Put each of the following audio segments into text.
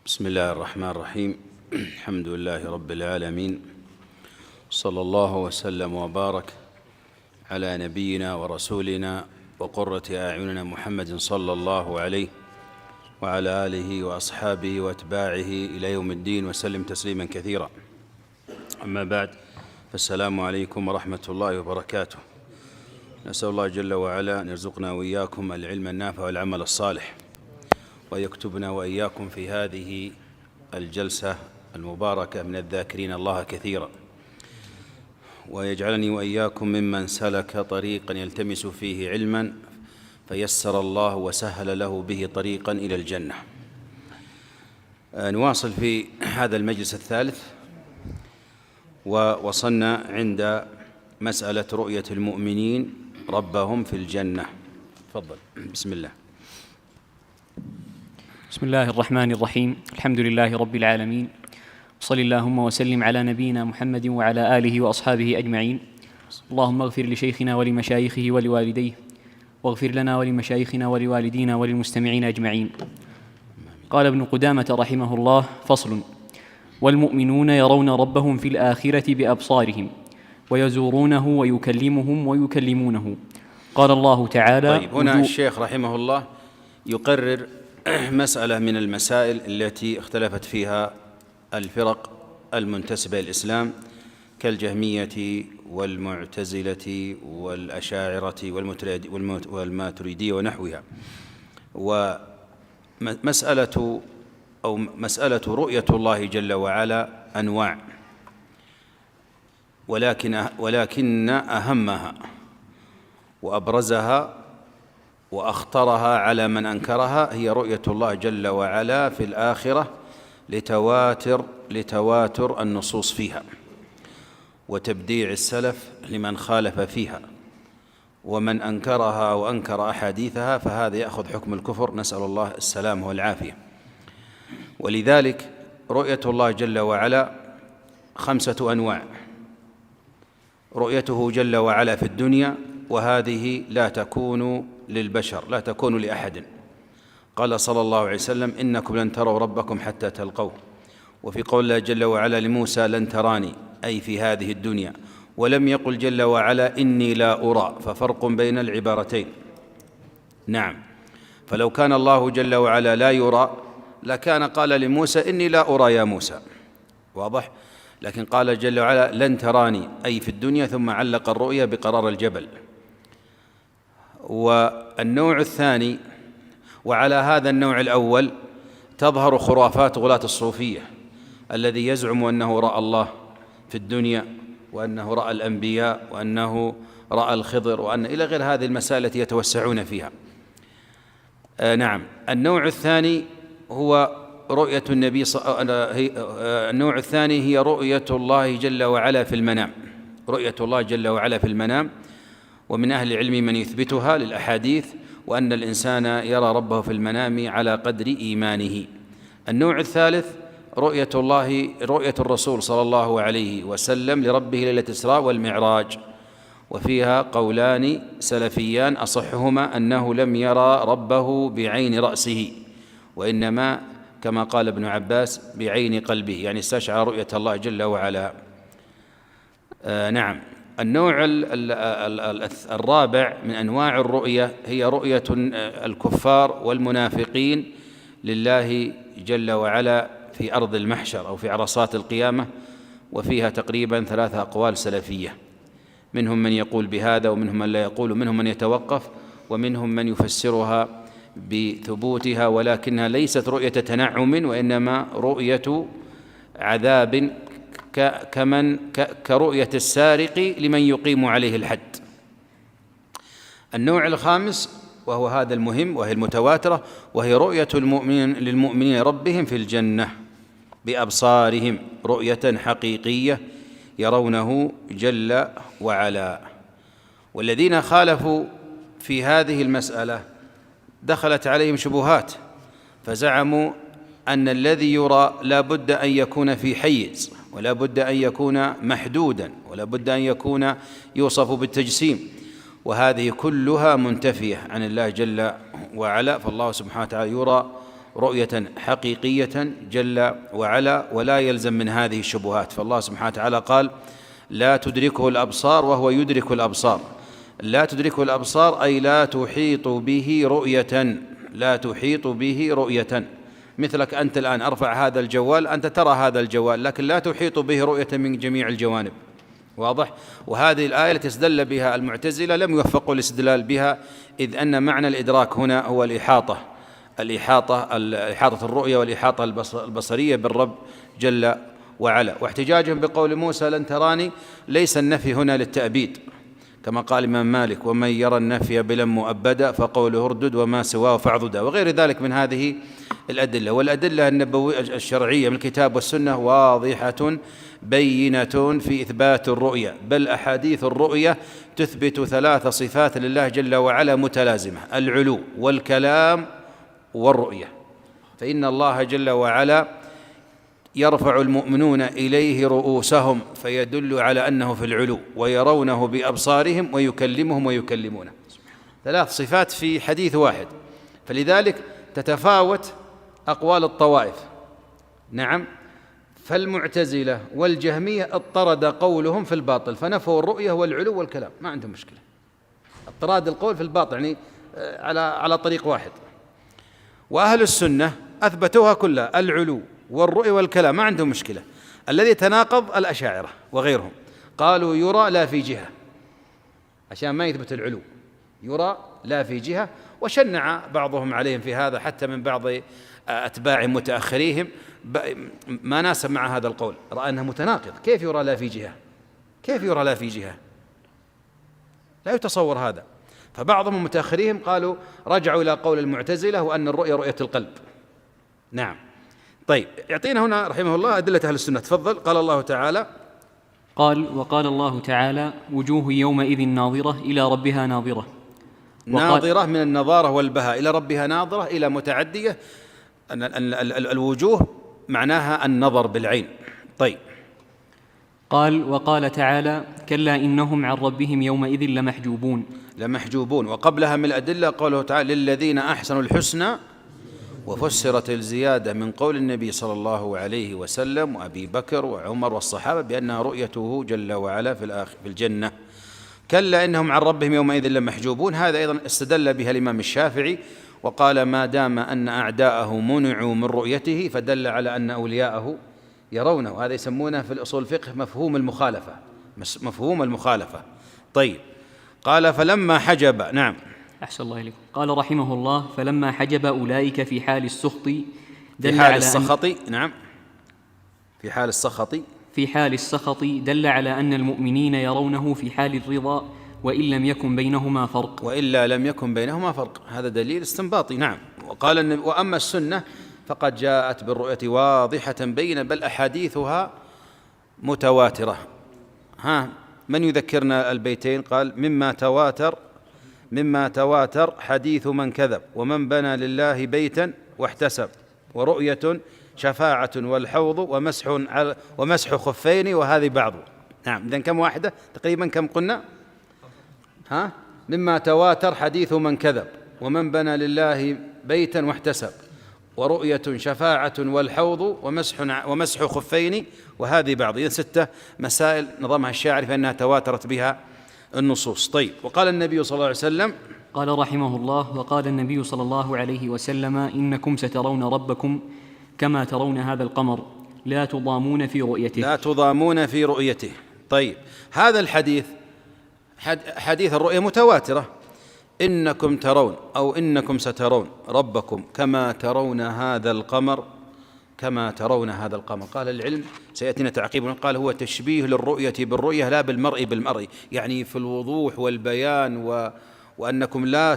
بسم الله الرحمن الرحيم. الحمد لله رب العالمين، صلى الله وسلم وبارك على نبينا ورسولنا وقرة أعيننا محمد صلى الله عليه وعلى آله وأصحابه وأتباعه إلى يوم الدين وسلم تسليما كثيرا. أما بعد، فالسلام عليكم ورحمة الله وبركاته. نسأل الله جل وعلا أن يرزقنا وإياكم العلم النافع والعمل الصالح، ويكتبنا وإياكم في هذه الجلسة المباركة من الذاكرين الله كثيرا، ويجعلني وإياكم ممن سلك طريقا يلتمس فيه علما فيسر الله وسهل له به طريقا إلى الجنة. نواصل في هذا المجلس الثالث، ووصلنا عند مسألة رؤية المؤمنين ربهم في الجنة. تفضل. بسم الله. بسم الله الرحمن الرحيم. الحمد لله رب العالمين، وصل اللهم وسلم على نبينا محمد وعلى آله وأصحابه أجمعين. اللهم اغفر لشيخنا ولمشايخه ولوالديه، واغفر لنا ولمشايخنا ولوالدينا وللمستمعين أجمعين. قال ابن قدامة رحمه الله: فصل: والمؤمنون يرون ربهم في الآخرة بأبصارهم، ويزورونه ويكلمهم ويكلمونه. قال الله تعالى. طيب، هنا الشيخ رحمه الله يقرر مسألة من المسائل التي اختلفت فيها الفرق المنتسبة للإسلام كالجهمية والمعتزلة والأشاعرة والماتريدية ونحوها. مسألة رؤية الله جل وعلا أنواع، ولكن أهمها وأبرزها وأخطرها على من أنكرها هي رؤية الله جل وعلا في الآخرة لتواتر النصوص فيها، وتبديع السلف لمن خالف فيها، ومن أنكرها وأنكر أحاديثها فهذا يأخذ حكم الكفر، نسأل الله السلامة والعافية. ولذلك رؤية الله جل وعلا 5 أنواع: رؤيته جل وعلا في الدنيا، وهذه لا تكون للبشر، لا تكون لأحد. قال صلى الله عليه وسلم: إنكم لن تروا ربكم حتى تلقوه. وفي قول الله جل وعلا لموسى: لن تراني، أي في هذه الدنيا. ولم يقل جل وعلا: إني لا أرى، ففرق بين العبارتين. نعم، فلو كان الله جل وعلا لا يرى لكان قال لموسى: إني لا أرى يا موسى، واضح؟ لكن قال جل وعلا: لن تراني، أي في الدنيا، ثم علق الرؤيا بقرار الجبل. والنوع الثاني، وعلى هذا النوع الأول تظهر خرافات غلاة الصوفية الذي يزعم أنه رأى الله في الدنيا، وأنه رأى الأنبياء، وأنه رأى الخضر، وأن إلى غير هذه المسائل التي يتوسعون فيها. نعم، النوع الثاني هو رؤية النبي النوع الثاني هي رؤية الله جل وعلا في المنام، رؤية الله جل وعلا في المنام. ومن أهل العلم من يثبتها للأحاديث، وأن الإنسان يرى ربه في المنام على قدر إيمانه. النوع الثالث رؤية الرسول صلى الله عليه وسلم لربه ليلة الإسراء والمعراج، وفيها قولان سلفيان أصحهما أنه لم يرى ربه بعين رأسه، وإنما كما قال ابن عباس بعين قلبه، يعني استشعر رؤية الله جل وعلا. نعم، النوع الرابع من أنواع الرؤية هي رؤية الكفار والمنافقين لله جل وعلا في أرض المحشر أو في عرصات القيامة، وفيها تقريبا 3 أقوال سلفية، منهم من يقول بهذا، ومنهم من لا يقول، ومنهم من يتوقف، ومنهم من يفسرها بثبوتها، ولكنها ليست رؤية تنعم، وإنما رؤية عذاب كرؤية السارق لمن يقيم عليه الحد. النوع الخامس وهو هذا المهم، وهي المتواترة، وهي رؤية للمؤمنين ربهم في الجنة بأبصارهم، رؤية حقيقية يرونه جل وعلا. والذين خالفوا في هذه المسألة دخلت عليهم شبهات، فزعموا أن الذي يرى لا بد أن يكون في حيز، ولا بد أن يكون محدودا، ولا بد أن يكون يوصف بالتجسيم، وهذه كلها منتفية عن الله جل وعلا. فالله سبحانه وتعالى يرى رؤية حقيقية جل وعلا، ولا يلزم من هذه الشبهات. فالله سبحانه وتعالى قال: لا تدركه الأبصار وهو يدرك الأبصار. لا تدركه الأبصار أي لا تحيط به رؤية، لا تحيط به رؤية. مثلك أنت الآن أرفع هذا الجوال، أنت ترى هذا الجوال لكن لا تحيط به رؤية من جميع الجوانب. واضح؟ وهذه الآية التي استدل بها المعتزلة لم يوفقوا الاستدلال بها، إذ أن معنى الإدراك هنا هو الإحاطة الرؤية والإحاطة البصرية بالرب جل وعلا. واحتجاجهم بقول موسى لن تراني ليس النفي هنا للتأبيد، كما قال الإمام مالك: ومن يرى النفي بلا مؤبدا فقوله اردد وما سواه فاعضدا، وغير ذلك من هذه الأدلة. والأدلة النبوية الشرعية من الكتاب والسنة واضحة بينة في إثبات الرؤية، بل أحاديث الرؤية تثبت 3 صفات لله جل وعلا متلازمة: العلو والكلام والرؤية. فإن الله جل وعلا يرفع المؤمنون إليه رؤوسهم فيدل على أنه في العلو، ويرونه بأبصارهم ويكلمهم ويكلمونه. 3 صفات في حديث واحد، فلذلك تتفاوت أقوال الطوائف. نعم، فالمعتزلة والجهمية اضطرد قولهم في الباطل، فنفوا الرؤية والعلو والكلام، ما عندهم مشكلة. اضطراد القول في الباطل يعني على طريق واحد. وأهل السنة أثبتوها كلها، العلو والرؤية والكلام، ما عندهم مشكلة. الذي تناقض الأشاعرة وغيرهم، قالوا يرى لا في جهة، عشان ما يثبت العلو، يرى لا في جهة. وشنع بعضهم عليهم في هذا حتى من بعض أتباع متأخريهم ما ناسب مع هذا القول، رأى أنه متناقض. كيف يرى لا في جهة؟ كيف يرى لا في جهة؟ لا يتصور هذا. فبعضهم المتأخرين قالوا رجعوا إلى قول المعتزلة وأن الرؤية رؤية القلب. نعم. طيب، يعطينا هنا رحمه الله أدلة أهل السنة. تفضل. قال الله تعالى: وقال الله تعالى: وجوه يومئذ ناظرة إلى ربها ناظرة. ناظرة من النظارة والبهاء، إلى ربها ناظرة، إلى متعدية. الوجوه معناها النظر بالعين. طيب. وقال تعالى: كلا إنهم عن ربهم يومئذ لمحجوبون. وقبلها من الأدلة قوله تعالى: للذين أحسنوا الحسنى، وفسرت الزيادة من قول النبي صلى الله عليه وسلم وأبي بكر وعمر والصحابة بأنها رؤيته جل وعلا في الجنة. كلا إنهم عن ربهم يومئذ لمحجوبون، هذا أيضا استدل بها الإمام الشافعي، وقال ما دام أن أعداءه منعوا من رؤيته فدل على أن أولياءه يرونه. هذا يسمونه في الأصول الفقه مفهوم المخالفة. طيب. قال فلما حجب. نعم. أحسن الله إليكم. قال رحمه الله: فلما حجب أولئك في حال السخط دل على السخط. نعم، في حال السخط دل على أن المؤمنين يرونه في حال الرضا وإن لم يكن بينهما فرق. وإلا لم يكن بينهما فرق، هذا دليل استنباطي. نعم. وقال النبي: وأما السنة فقد جاءت بالرؤية واضحة بينة، بل أحاديثها متواترة. من يذكرنا البيتين؟ قال: مما تواتر حديث من كذب، ومن بنى لله بيتا واحتسب، ورؤية شفاعة والحوض ومسح خفين، وهذه بعض. نعم. إذن كم واحدة تقريبا؟ كم قلنا؟ مما تواتر حديث من كذب، ومن بنى لله بيتا واحتسب، ورؤية شفاعة والحوض ومسح خفين، وهذه بعض. إذن 6 مسائل نظمها الشاعر فإنها تواترت بها النصوص. طيب. وقال النبي صلى الله عليه وسلم: قال رحمه الله: وقال النبي صلى الله عليه وسلم: إنكم سترون ربكم كما ترون هذا القمر لا تضامون في رؤيته. طيب. هذا الحديث حديث الرؤية متواترة: إنكم ترون أو إنكم سترون ربكم كما ترون هذا القمر قال العلم سيأتينا تعقيب، قال هو تشبيه للرؤية بالرؤية لا بالمرء بالمرء، يعني في الوضوح والبيان، وأنكم لا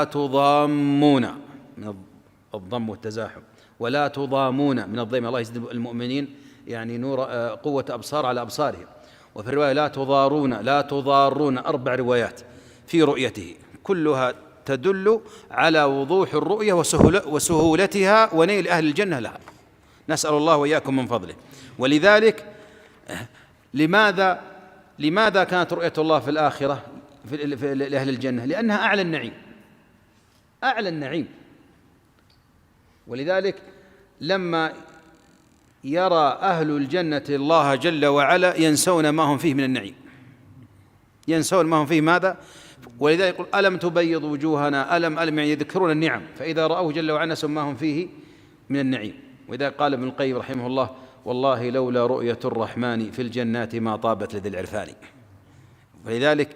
تضامون من الضم والتزاحم، ولا تضامون من الضيم. الله يزيد المؤمنين يعني نور قوة أبصار على أبصارهم. وفي الرواية لا تضارون 4 روايات في رؤيته، كلها تدل على وضوح الرؤية وسهولتها ونيل أهل الجنة لها. نسأل الله وإياكم من فضله. ولذلك لماذا كانت رؤية الله في الآخرة لأهل الجنة؟ لأنها أعلى النعيم. ولذلك لما يرى أهل الجنة الله جل وعلا ينسون ما هم فيه من النعيم، ينسون ما هم فيه ماذا؟ ولذلك يقول ألم تبيض وجوهنا ألم يعني يذكرون النعم، فإذا رأوه جل وعلا نسوا ما هم فيه من النعيم. وإذا قال ابن القيم رحمه الله والله لولا رؤية الرحمن في الجنات ما طابت لذي العرفان. ولذلك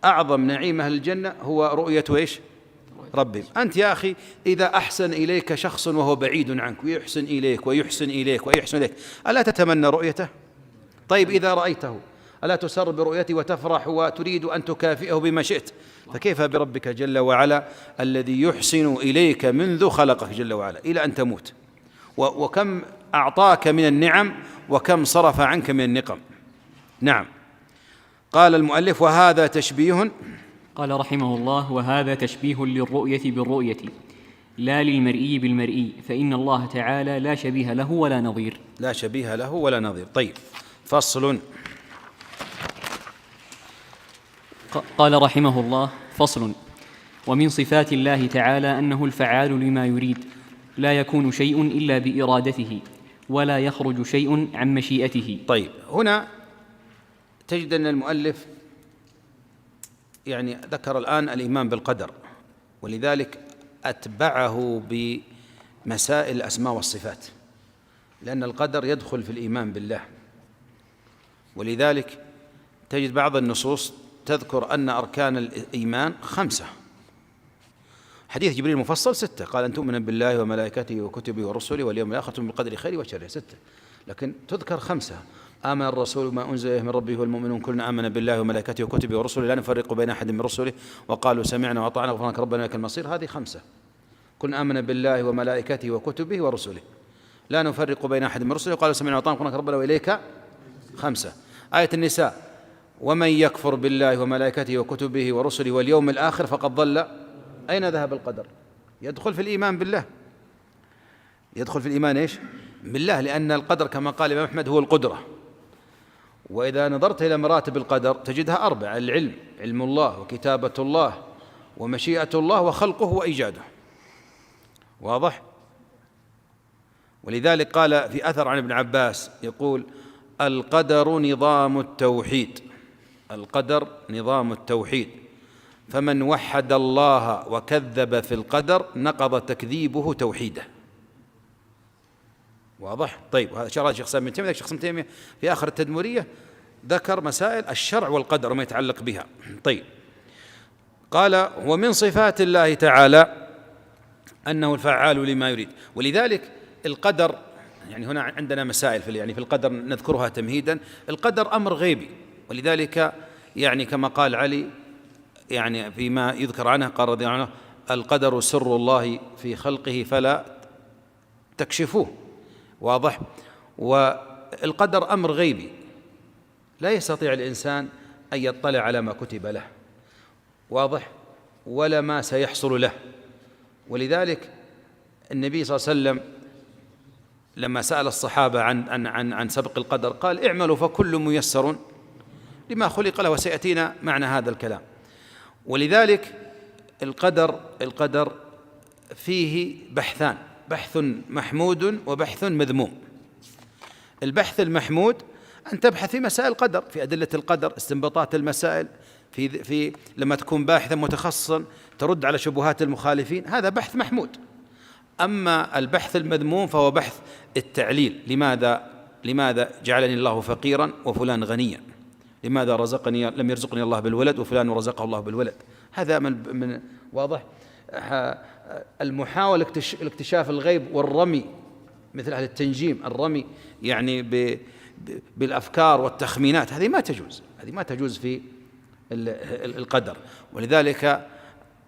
أعظم نعيم أهل الجنة هو رؤية إيش؟ ربهم. أنت يا أخي إذا أحسن إليك شخص وهو بعيد عنك ويحسن إليك ويحسن إليك ويحسن إليك ألا تتمنى رؤيته؟ طيب إذا رأيته ألا تسر برؤيته وتفرح وتريد أن تكافئه بما شئت؟ فكيف بربك جل وعلا الذي يحسن إليك منذ خلقك جل وعلا إلى أن تموت، وكم أعطاك من النعم وكم صرف عنك من النقم. نعم. قال المؤلف وهذا تشبيه، قال رحمه الله وهذا تشبيه للرؤية بالرؤية لا للمرئي بالمرئي، فإن الله تعالى لا شبيه له ولا نظير. لا شبيه له ولا نظير. طيب فصل. قال رحمه الله فصل. ومن صفات الله تعالى أنه الفعال لما يريد، لا يكون شيء إلا بإرادته ولا يخرج شيء عن مشيئته. طيب هنا تجد أن المؤلف يعني ذكر الآن الإيمان بالقدر، ولذلك أتبعه بمسائل الأسماء والصفات، لأن القدر يدخل في الإيمان بالله. ولذلك تجد بعض النصوص تذكر أن أركان الإيمان 5، حديث جبريل المفصل 6، قال أن تؤمن بالله وملائكته وكتبه ورسله واليوم الآخر تؤمن بالقدر خيره وشره 6، لكن تذكر 5. آمن الرسول ما أنزل إليه من ربه والمؤمنون كلنا آمن بالله وملائكته وكتبه ورسله لا نفرق بين أحد من رسله وقالوا سمعنا وأطعنا غفرانك ربنا وإليك المصير. هذه 5. كلنا آمن بالله وملائكته وكتبه ورسله لا نفرق بين أحد من رسله وقالوا سمعنا وأطعنا غفرانك ربنا وإليك 5. آية النساء ومن يكفر بالله وملائكته وكتبه ورسله واليوم الآخر فقد ضل. أين ذهب القدر؟ يدخل في الإيمان بالله، يدخل في الإيمان إيش؟ بالله، لأن القدر كما قال الإمام أحمد هو القدرة. وإذا نظرت إلى مراتب القدر تجدها 4: العلم، علم الله وكتابة الله ومشيئة الله وخلقه وإيجاده. واضح؟ ولذلك قال في أثر عن ابن عباس يقول القدر نظام التوحيد، القدر نظام التوحيد، فمن وحد الله وكذب في القدر نقض تكذيبه توحيده. واضح؟ طيب وهذا شرح شيخ سامي تيمية. شيخ سامي تيمية في آخر التدمرية ذكر مسائل الشرع والقدر وما يتعلق بها. طيب قال ومن صفات الله تعالى أنه الفعال لما يريد. ولذلك القدر يعني هنا عندنا مسائل في القدر نذكرها تمهيدا. القدر أمر غيبي، ولذلك يعني كما قال علي يعني فيما يذكر عنه قال رضي الله عنه القدر سر الله في خلقه فلا تكشفوه. واضح؟ والقدر أمر غيبي لا يستطيع الإنسان أن يطلع على ما كتب له، واضح، ولا ما سيحصل له. ولذلك النبي صلى الله عليه وسلم لما سأل الصحابة عن سبق القدر قال اعملوا فكل ميسر لما خلق له، وسيأتينا معنى هذا الكلام. ولذلك القدر فيه بحثان: بحث محمود وبحث مذموم. البحث المحمود أن تبحث في مسائل القدر، في أدلة القدر، استنباطات المسائل، في لما تكون باحثا متخصصا ترد على شبهات المخالفين، هذا بحث محمود. أما البحث المذموم فهو بحث التعليل: لماذا جعلني الله فقيرا وفلان غنيا؟ لماذا لم يرزقني الله بالولد وفلان رزقه الله بالولد؟ هذا من واضح المحاولة الاكتشاف الغيب والرمي، مثل أهل التنجيم الرمي يعني بالأفكار والتخمينات، هذه ما تجوز في القدر. ولذلك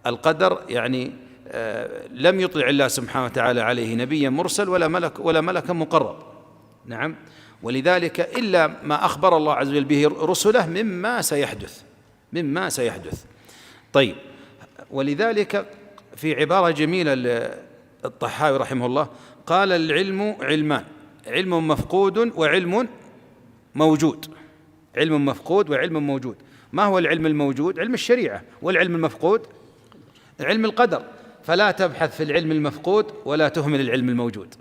القدر يعني لم يطلع الله سبحانه وتعالى عليه نبيا مرسل ولا ملكا مقرب. نعم. ولذلك إلا ما أخبر الله عز وجل به رسله مما سيحدث. طيب ولذلك في عبارة جميلة الطحاوي رحمه الله قال العلم علمان: علم مفقود وعلم موجود. علم مفقود وعلم موجود. ما هو العلم الموجود؟ علم الشريعة. والعلم المفقود علم القدر. فلا تبحث في العلم المفقود ولا تهمل العلم الموجود.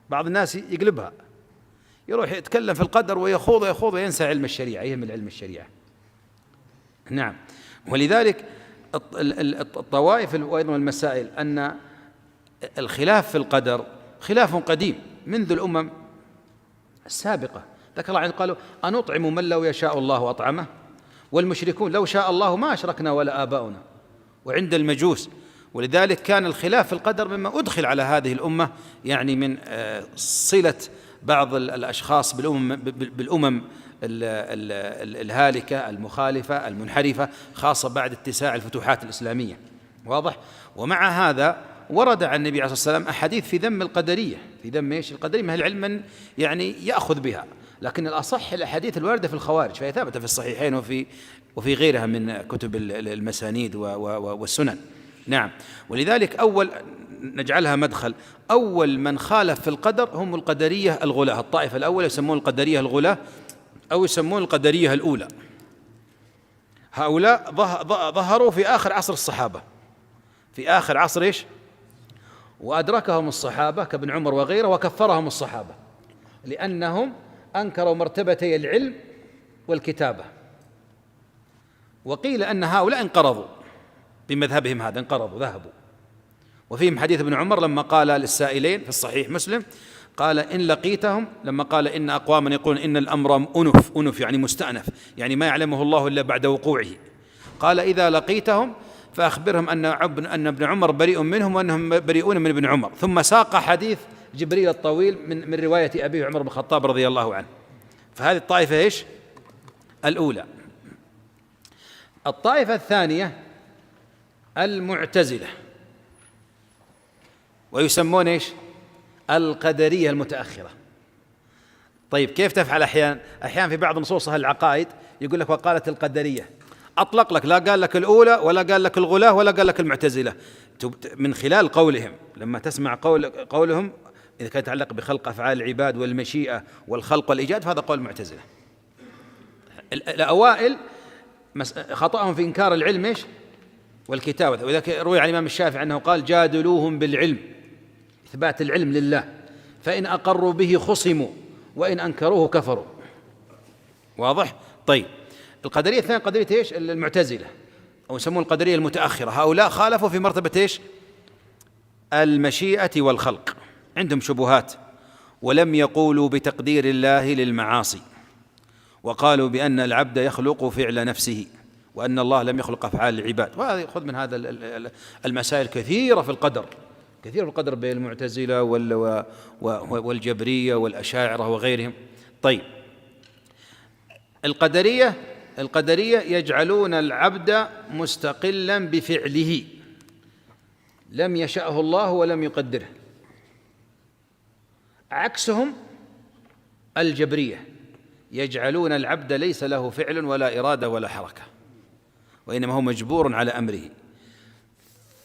بعض الناس يقلبها، يروح يتكلم في القدر ويخوض وينسى علم الشريعة، يهمل علم الشريعة. نعم. ولذلك الطوائف وأيضا المسائل أن الخلاف في القدر خلاف قديم منذ الأمم السابقة. ذكر الله قالوا أنطعم من لو يشاء الله أطعمه، والمشركون لو شاء الله ما أشركنا ولا آباؤنا، وعند المجوس. ولذلك كان الخلاف في القدر مما أدخل على هذه الأمة، يعني من صلة بعض الأشخاص بالأمم الهالكة المخالفة المنحرفة، خاصة بعد اتساع الفتوحات الإسلامية. واضح؟ ومع هذا ورد عن النبي عليه الصلاة والسلام أحاديث في ذم القدرية، في ذم إيش؟ القدرية، ما هي العلم من يعني يأخذ بها، لكن الأصح الأحاديث الواردة في الخوارج، فهي ثابتة في الصحيحين وفي غيرها من كتب المسانيد والسنن. نعم. ولذلك أول نجعلها مدخل، أول من خالف في القدر هم القدرية الغلاة. الطائفة الأولى يسمون القدرية الغلاة أو يسمون القدرية الأولى. هؤلاء ظهروا في آخر عصر الصحابة، في آخر عصر إيش؟ وأدركهم الصحابة كابن عمر وغيره، وكفرهم الصحابة لأنهم أنكروا مرتبتي العلم والكتابة. وقيل أن هؤلاء انقرضوا بمذهبهم هذا، انقرضوا ذهبوا. وفيهم حديث ابن عمر لما قال للسائلين في الصحيح مسلم، قال إن لقيتهم، لما قال إن أقواما يقولون إن الأمر أنف يعني مستأنف، يعني ما يعلمه الله إلا بعد وقوعه، قال إذا لقيتهم فأخبرهم أن ابن عمر بريء منهم وأنهم بريئون من ابن عمر. ثم ساق حديث جبريل الطويل من رواية أبيه عمر بن الخطاب رضي الله عنه. فهذه الطائفة إيش؟ الأولى. الطائفة الثانية المعتزلة، ويسمون إيش؟ القدرية المتأخرة. طيب كيف تفعل؟ أحيانا في بعض نصوص العقائد يقول لك وقالت القدرية، أطلق لك، لا قال لك الأولى ولا قال لك الغلاة ولا قال لك المعتزلة، من خلال قولهم. لما تسمع قولهم إذا كان يتعلق بخلق أفعال العباد والمشيئة والخلق والإيجاد فهذا قول المعتزلة. الأوائل خطأهم في إنكار العلم إيش؟ والكتابة. وذلك روي عن الإمام الشافعي أنه قال جادلوهم بالعلم، إثبات العلم لله، فإن أقروا به خصموا وإن أنكروه كفروا. واضح؟ طيب القدرية الثانية قدرية إيش؟ المعتزلة، أو يسمون القدرية المتأخرة. هؤلاء خالفوا في مرتبة إيش؟ المشيئة والخلق، عندهم شبهات، ولم يقولوا بتقدير الله للمعاصي، وقالوا بأن العبد يخلق فعل نفسه وأن الله لم يخلق أفعال العباد. وهذا يأخذ من هذا المسائل كثيرة في القدر، كثير في القدر بين المعتزلة والجبرية والأشاعرة وغيرهم. طيب القدرية يجعلون العبد مستقلا بفعله، لم يشأه الله ولم يقدره. عكسهم الجبرية، يجعلون العبد ليس له فعل ولا إرادة ولا حركة، وإنما هو مجبور على أمره.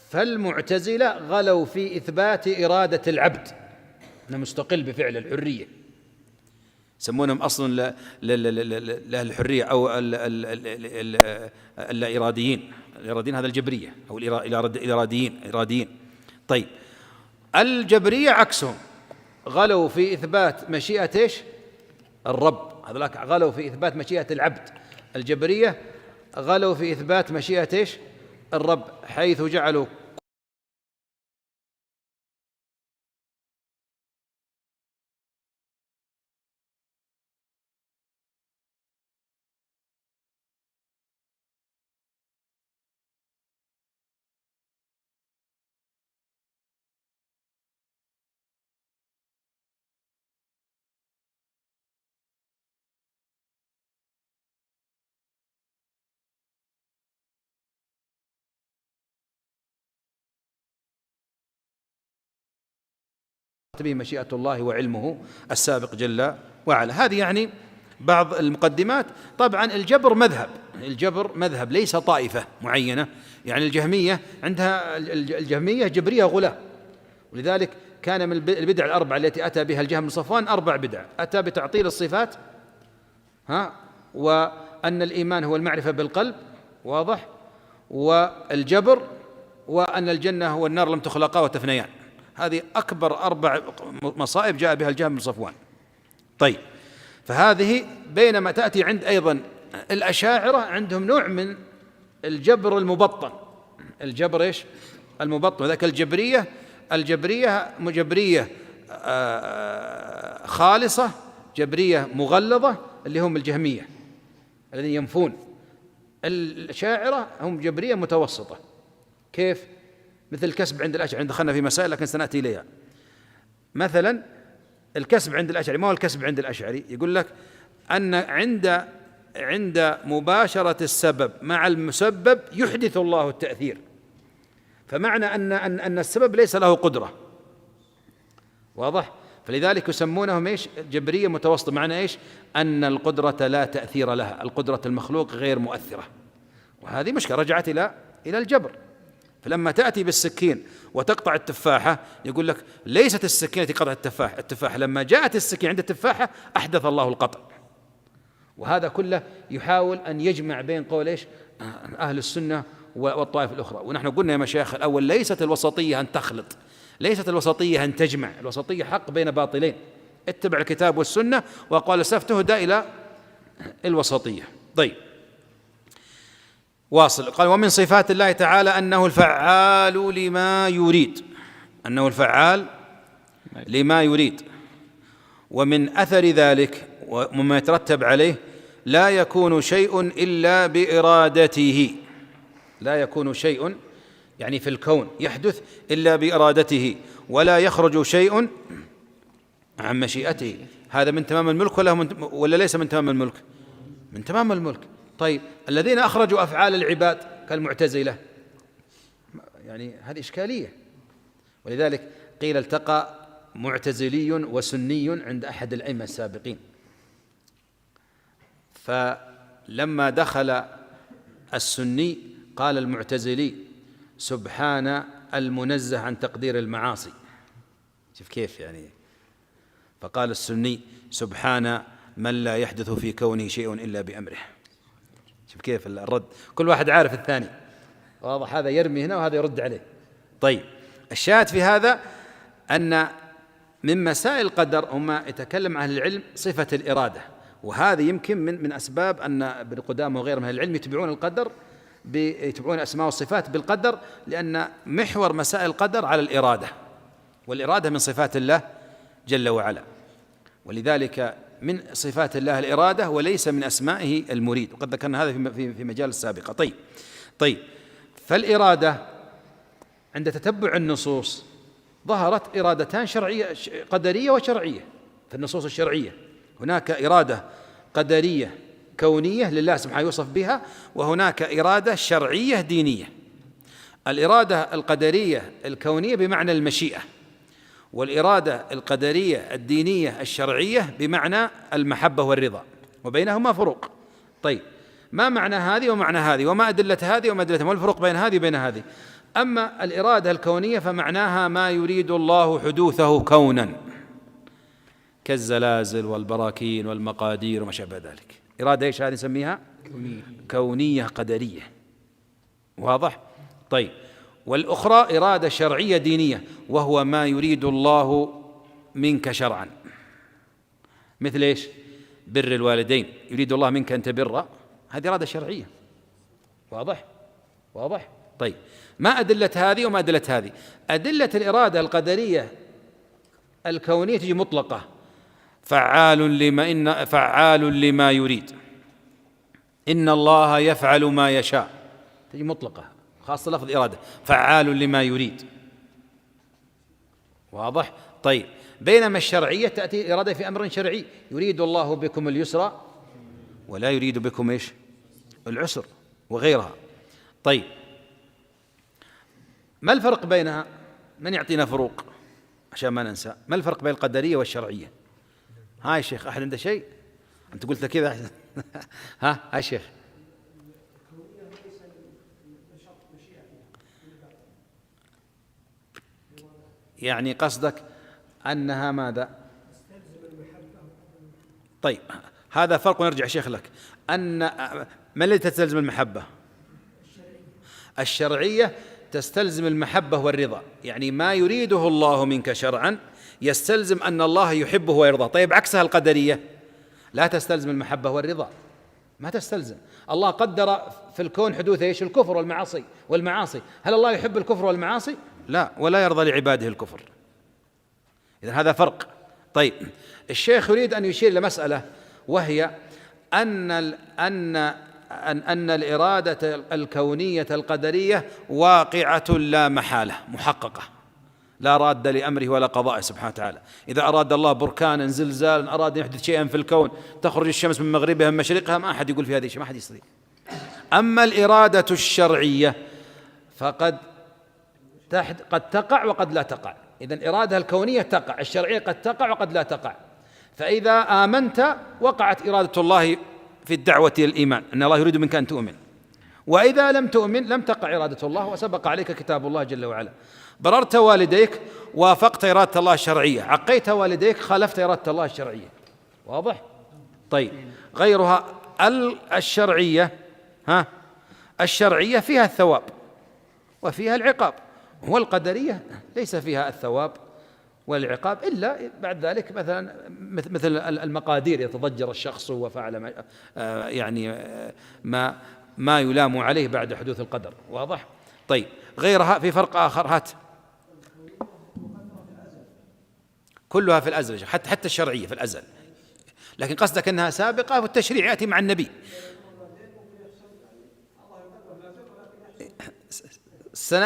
فالمعتزلة غلوا في إثبات إرادة العبد، أنه مستقل بفعل الحرية، يسمونهم أصلا الحرية أو الإراديين. الإراديين هذا الجبرية أو الإراديين. طيب الجبرية عكسهم، غلوا في إثبات مشيئة إيش؟ الرب. هذولاك غلوا في إثبات مشيئة العبد. الجبرية غلوا في إثبات مشيئة إيش؟ الرب، حيث جعلوا به مشيئة الله وعلمه السابق جل وعلا. هذه يعني بعض المقدمات. طبعا الجبر مذهب ليس طائفة معينة. يعني الجهمية عندها الجهمية جبرية غلاة، ولذلك كان من البدع الأربعة التي أتى بها الجهم بن صفوان 4 بدع. أتى بتعطيل الصفات، وأن الإيمان هو المعرفة بالقلب، واضح، والجبر وأن الجنة والنار لم تخلقا وتفنيان. هذه أكبر 4 مصائب جاء بها الجهم بن صفوان. طيب، فهذه بينما تأتي عند أيضا الأشاعرة عندهم نوع من الجبر المبطن. الجبر إيش؟ المبطن. ذاك الجبرية مجبرية خالصة، جبرية مغلظة اللي هم الجهمية الذين ينفون. الأشاعرة هم جبرية متوسطة. كيف؟ مثل الكسب عند الأشعري، دخلنا في مسائل لكن سنأتي إليها. مثلا الكسب عند الأشعري، ما هو الكسب عند الأشعري؟ يقول لك أن عند مباشرة السبب مع المسبب يحدث الله التأثير، فمعنى أن السبب ليس له قدرة. واضح؟ فلذلك يسمونهم ايش؟ جبرية متوسطة. معنى ايش؟ أن القدرة لا تأثير لها، القدرة المخلوق غير مؤثرة، وهذه مشكلة رجعت إلى الجبر. فلما تأتي بالسكين وتقطع التفاحة يقول لك ليست السكين التي قطعت التفاحة، لما جاءت السكين عند التفاحة أحدث الله القطع. وهذا كله يحاول أن يجمع بين قول ايش؟ أهل السنة والطائفة الأخرى. ونحن قلنا يا مشايخ الأول ليست الوسطية أن تخلط، ليست الوسطية أن تجمع، الوسطية حق بين باطلين. اتبع الكتاب والسنة وقال السلف تهدى إلى الوسطية. طيب، واصل. قال ومن صفات الله تعالى أنه الفعال لما يريد، أنه الفعال لما يريد. ومن أثر ذلك ومما يترتب عليه لا يكون شيء إلا بإرادته. لا يكون شيء يعني في الكون يحدث إلا بإرادته، ولا يخرج شيء عن مشيئته. هذا من تمام الملك ولا ليس من تمام الملك؟ من تمام الملك. طيب، الذين أخرجوا أفعال العباد كالمعتزلة، يعني هذه إشكالية. ولذلك قيل التقى معتزلي وسني عند أحد الأئمة السابقين، فلما دخل السني قال المعتزلي سبحان المنزه عن تقدير المعاصي. شوف كيف يعني. فقال السني سبحان من لا يحدث في كونه شيء إلا بأمره. شوف كيف الرد، كل واحد عارف الثاني. واضح؟ هذا يرمي هنا وهذا يرد عليه. طيب، الشاهد في هذا أن من مسائل القدر هم يتكلم أهل العلم صفة الإرادة، وهذا يمكن من أسباب أن ابن قدامة وغيره من أهل العلم يتبعون القدر يتبعون الأسماء والصفات بالقدر، لأن محور مسائل القدر على الإرادة، والإرادة من صفات الله جل وعلا. ولذلك من صفات الله الإرادة وليس من أسمائه المريد، وقد ذكرنا هذا في مجال السابقة. طيب، فالإرادة عند تتبع النصوص ظهرت إرادتان شرعية، قدرية وشرعية. في النصوص الشرعية هناك إرادة قدرية كونية لله سبحانه يوصف بها، وهناك إرادة شرعية دينية. الإرادة القدرية الكونية بمعنى المشيئة، والإرادة القدرية الدينية الشرعية بمعنى المحبة والرضا، وبينهما فروق. طيب، ما معنى هذه ومعنى هذه، وما أدلة هذه وما أدلة، ما الفرق بين هذه وبين هذه؟ أما الإرادة الكونية فمعناها ما يريد الله حدوثه كونا، كالزلازل والبراكين والمقادير وما شابه ذلك. إرادة إيش هذه نسميها؟ كونية قدرية. واضح؟ طيب، والأخرى إرادة شرعية دينية، وهو ما يريد الله منك شرعا، مثل إيش؟ بر الوالدين، يريد الله منك أن تبر، هذه إرادة شرعية. واضح؟ طيب، ما أدلة هذه وما أدلة هذه؟ أدلة الإرادة القدرية الكونية تجي مطلقة، فعال لما يريد، إن الله يفعل ما يشاء، تجي مطلقة خاصة لفظ إرادة، فعال لما يريد. واضح؟ طيب، بينما الشرعية تأتي إرادة في أمر شرعي، يريد الله بكم اليسر ولا يريد بكم إيش؟ العسر وغيرها. طيب، ما الفرق بينها؟ من يعطينا فروق عشان ما ننسى؟ ما الفرق بين القدرية والشرعية؟ ها يا شيخ، أحد عنده شيء؟ أنت قلت كذا. ها يا شيخ. يعني قصدك أنها ماذا؟ طيب، هذا فرق، ونرجع يا شيخ لك. أن ما الذي تستلزم المحبة؟ الشرعية تستلزم المحبة والرضا، يعني ما يريده الله منك شرعا يستلزم أن الله يحبه ويرضاه. طيب عكسها القدرية لا تستلزم المحبة والرضا، ما تستلزم. الله قدر في الكون حدوث ايش؟ الكفر والمعاصي. هل الله يحب الكفر والمعاصي؟ لا، ولا يرضى لعباده الكفر. إذن هذا فرق. طيب الشيخ يريد أن يشير إلى مسألة، وهي أن الإرادة الكونية القدرية واقعة لا محالة، محققة، لا راد لأمره ولا قضائه سبحانه وتعالى. إذا أراد الله بركانا، زلزالا، أراد أن يحدث شيئا في الكون، تخرج الشمس من مغربها من مشرقها، ما أحد يقول في هذه شيء، ما أحد يستطيع. أما الإرادة الشرعية فقد قد تقع وقد لا تقع. إذن الإرادة الكونية تقع، الشرعية قد تقع وقد لا تقع. فإذا آمنت وقعت إرادة الله في الدعوة إلى الإيمان، أن الله يريد منك أن تؤمن، وإذا لم تؤمن لم تقع إرادة الله وسبق عليك كتاب الله جل وعلا. بررت والديك وافقت إرادة الله الشرعية، عقيت والديك خالفت إرادة الله الشرعية. واضح؟ طيب غيرها الشرعية، الشرعية فيها الثواب وفيها العقاب، والقدرية ليس فيها الثواب والعقاب إلا بعد ذلك، مثل المقادير، يتضجر الشخص وفعل يعني ما يلام عليه بعد حدوث القدر. واضح؟ طيب غيرها في فرق آخر، هات. كلها في الأزل، حتى الشرعية في الأزل، لكن قصدك أنها سابقة والتشريع يأتي مع النبي.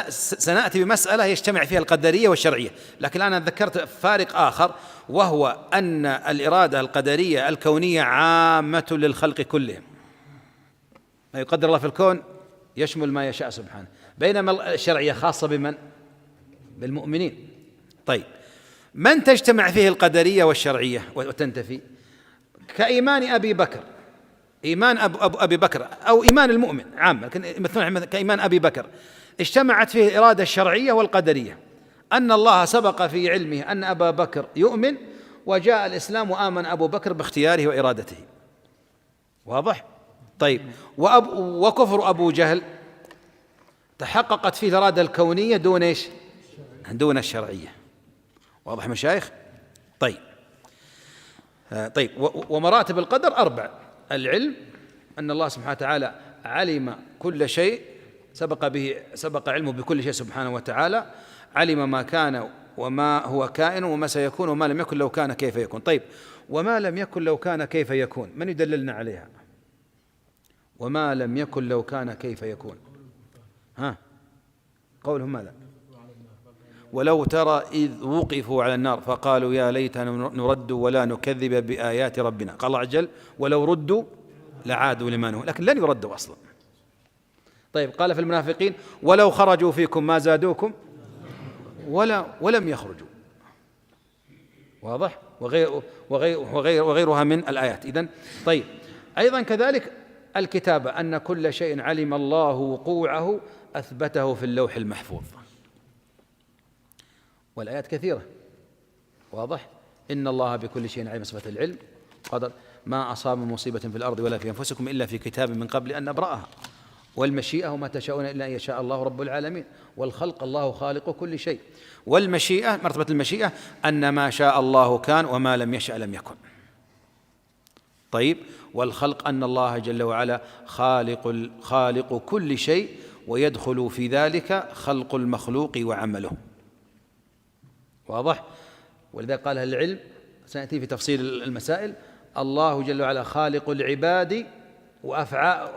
سنأتي بمسألة يجتمع فيها القدرية والشرعية، لكن أنا ذكرت فارق آخر، وهو أن الإرادة القدرية الكونية عامة للخلق كلهم، ما يقدر الله في الكون يشمل ما يشاء سبحانه، بينما الشرعية خاصة بمن؟ بالمؤمنين. طيب من تجتمع فيه القدرية والشرعية وتنتفي؟ كإيمان أبي بكر، إيمان أبي بكر أو إيمان المؤمن عام، لكن كإيمان أبي بكر اجتمعت فيه الإرادة الشرعية والقدرية، أن الله سبق في علمه أن أبا بكر يؤمن، وجاء الإسلام وآمن أبو بكر باختياره وإرادته. واضح؟ طيب وكفر أبو جهل تحققت فيه الإرادة الكونية دون إيش؟ دون الشرعية. واضح مشايخ؟ طيب ومراتب القدر 4: العلم، أن الله سبحانه وتعالى علم كل شيء، سبق علمه بكل شيء سبحانه وتعالى، علم ما كان وما هو كائن وما سيكون وما لم يكن لو كان كيف يكون. طيب وما لم يكن لو كان كيف يكون، من يدللنا عليها؟ وما لم يكن لو كان كيف يكون، قولهم ماذا؟ ولو ترى إذ وقفوا على النار فقالوا يا ليتنا نرد ولا نكذب بآيات ربنا. قال الله عز وجل ولو ردوا لعادوا لما نهوا، لكن لن يردوا أصلا. طيب قال في المنافقين ولو خرجوا فيكم ما زادوكم ولم يخرجوا. واضح؟ وغيرها من الآيات. إذن طيب أيضا كذلك الكتابة، أن كل شيء علم الله وقوعه أثبته في اللوح المحفوظ، والآيات كثيرة. واضح؟ إن الله بكل شيء عليم، صفة العلم قدر، ما أصاب من مصيبة في الأرض ولا في أنفسكم إلا في كتاب من قبل أن نبرأها، والمشيئة وما تشاءون إلا أن يشاء الله رب العالمين، والخلق الله خالق كل شيء، والمشيئة مرتبة المشيئة أن ما شاء الله كان وما لم يشأ لم يكن. طيب والخلق أن الله جل وعلا خالق كل شيء، ويدخل في ذلك خلق المخلوق وعمله. واضح؟ ولذلك قال أهل العلم، سنأتي في تفصيل المسائل، الله جل وعلا خالق العباد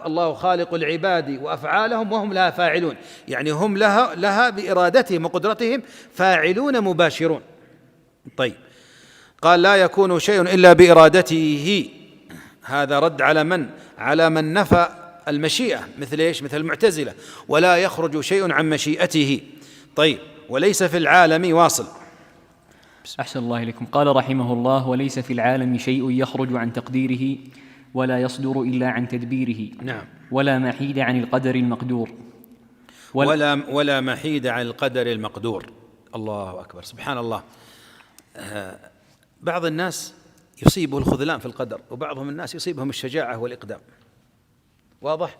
الله خالق العباد وأفعالهم وهم لها فاعلون، يعني هم لها بإرادتهم وقدرتهم فاعلون مباشرون. طيب قال لا يكون شيء إلا بإرادته، هذا رد على من؟ على من نفى المشيئة، مثل إيش؟ مثل المعتزلة، ولا يخرج شيء عن مشيئته. طيب وليس في العالم واصل. أحسن الله إليكم. قال رحمه الله وليس في العالم شيء يخرج عن تقديره ولا يصدر إلا عن تدبيره. نعم. ولا محيد عن القدر المقدور ولا محيد عن القدر المقدور. الله أكبر، سبحان الله. بعض الناس يصيبه الخذلان في القدر، وبعضهم الناس يصيبهم الشجاعة والإقدام. واضح؟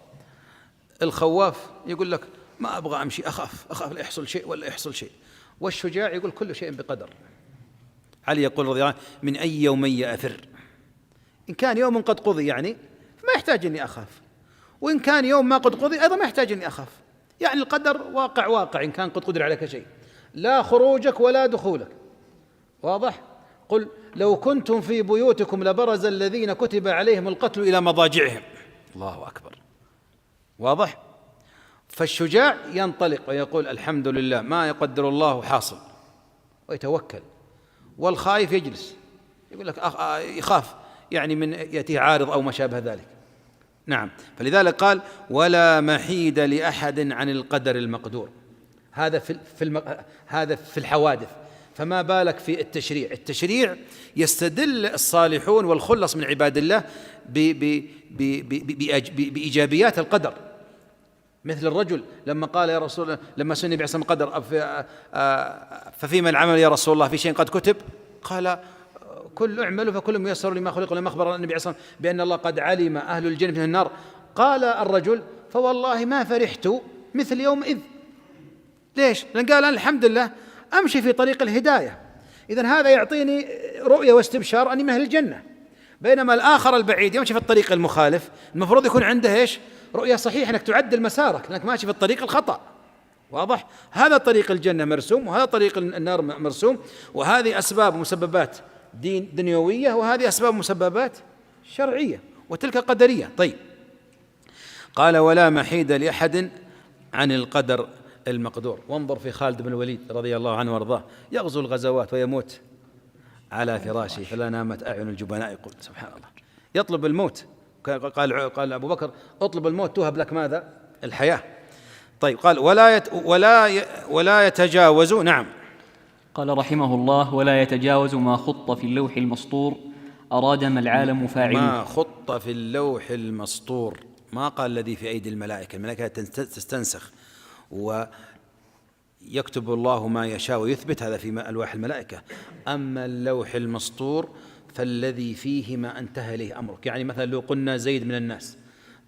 الخواف يقول لك ما أبغى أمشي، أخاف لا يحصل شيء ولا يحصل شيء. والشجاع يقول كل شيء بقدر. علي يقول رضي الله عنه: من أي يومي أفر؟ إن كان يوم قد قضي يعني ما يحتاج أني أخاف، وإن كان يوم ما قد قضي أيضا ما يحتاج أني أخاف. يعني القدر واقع إن كان قد قدر عليك شيء، لا خروجك ولا دخولك. واضح؟ قل لو كنتم في بيوتكم لبرز الذين كتب عليهم القتل إلى مضاجعهم. الله أكبر. واضح؟ فالشجاع ينطلق ويقول الحمد لله ما يقدر الله حاصل ويتوكل، والخائف يجلس يقول لك يخاف يعني من يأتيه عارض أو ما شابه ذلك. نعم، فلذلك قال ولا محيد لأحد عن القدر المقدور. هذا في الحوادث، فما بالك في التشريع يستدل الصالحون والخلص من عباد الله بإيجابيات القدر. مثل الرجل لما قال يا رسول الله، لما سئل النبي صلى الله عليه وسلم القدر ففيما العمل يا رسول الله، في شيء قد كتب؟ قال كل اعملوا فكل ميسر لما خلق. لما أخبر النبي صلى الله عليه وسلم بأن الله قد علم أهل الجنة من النار، قال الرجل فوالله ما فرحت مثل يومئذ. ليش؟ لأن قال الحمد لله أمشي في طريق الهداية، إذن هذا يعطيني رؤية واستبشار أني من أهل الجنة. بينما الآخر البعيد يمشي في الطريق المخالف، المفروض يكون عنده إيش؟ رؤية صحيحة، أنك تعدل مسارك لأنك ماشي في الطريق الخطأ. واضح؟ هذا طريق الجنة مرسوم وهذا طريق النار مرسوم، وهذه أسباب ومسببات دنيوية، وهذه أسباب ومسببات شرعية، وتلك قدرية. طيب، قال ولا محيد لأحد عن القدر المقدور. وانظر في خالد بن الوليد رضي الله عنه وارضاه، يغزو الغزوات ويموت على فراشه فلا نامت أعين الجبناء. يقول سبحان الله، يطلب الموت. قال أبو بكر اطلب الموت توهب لك ماذا؟ الحياة. طيب، قال ولا يتجاوز. نعم. قال رحمه الله ولا يتجاوز ما خط في اللوح المسطور أراد ما العالم فاعله. ما خط في اللوح المسطور، ما قال الذي في أيدي الملائكة. الملائكة تستنسخ ويكتب الله ما يشاء ويثبت، هذا في ألواح الملائكة. أما اللوح المسطور فالذي فيه ما انتهى إليه أمرك. يعني مثلا لو قلنا زيد من الناس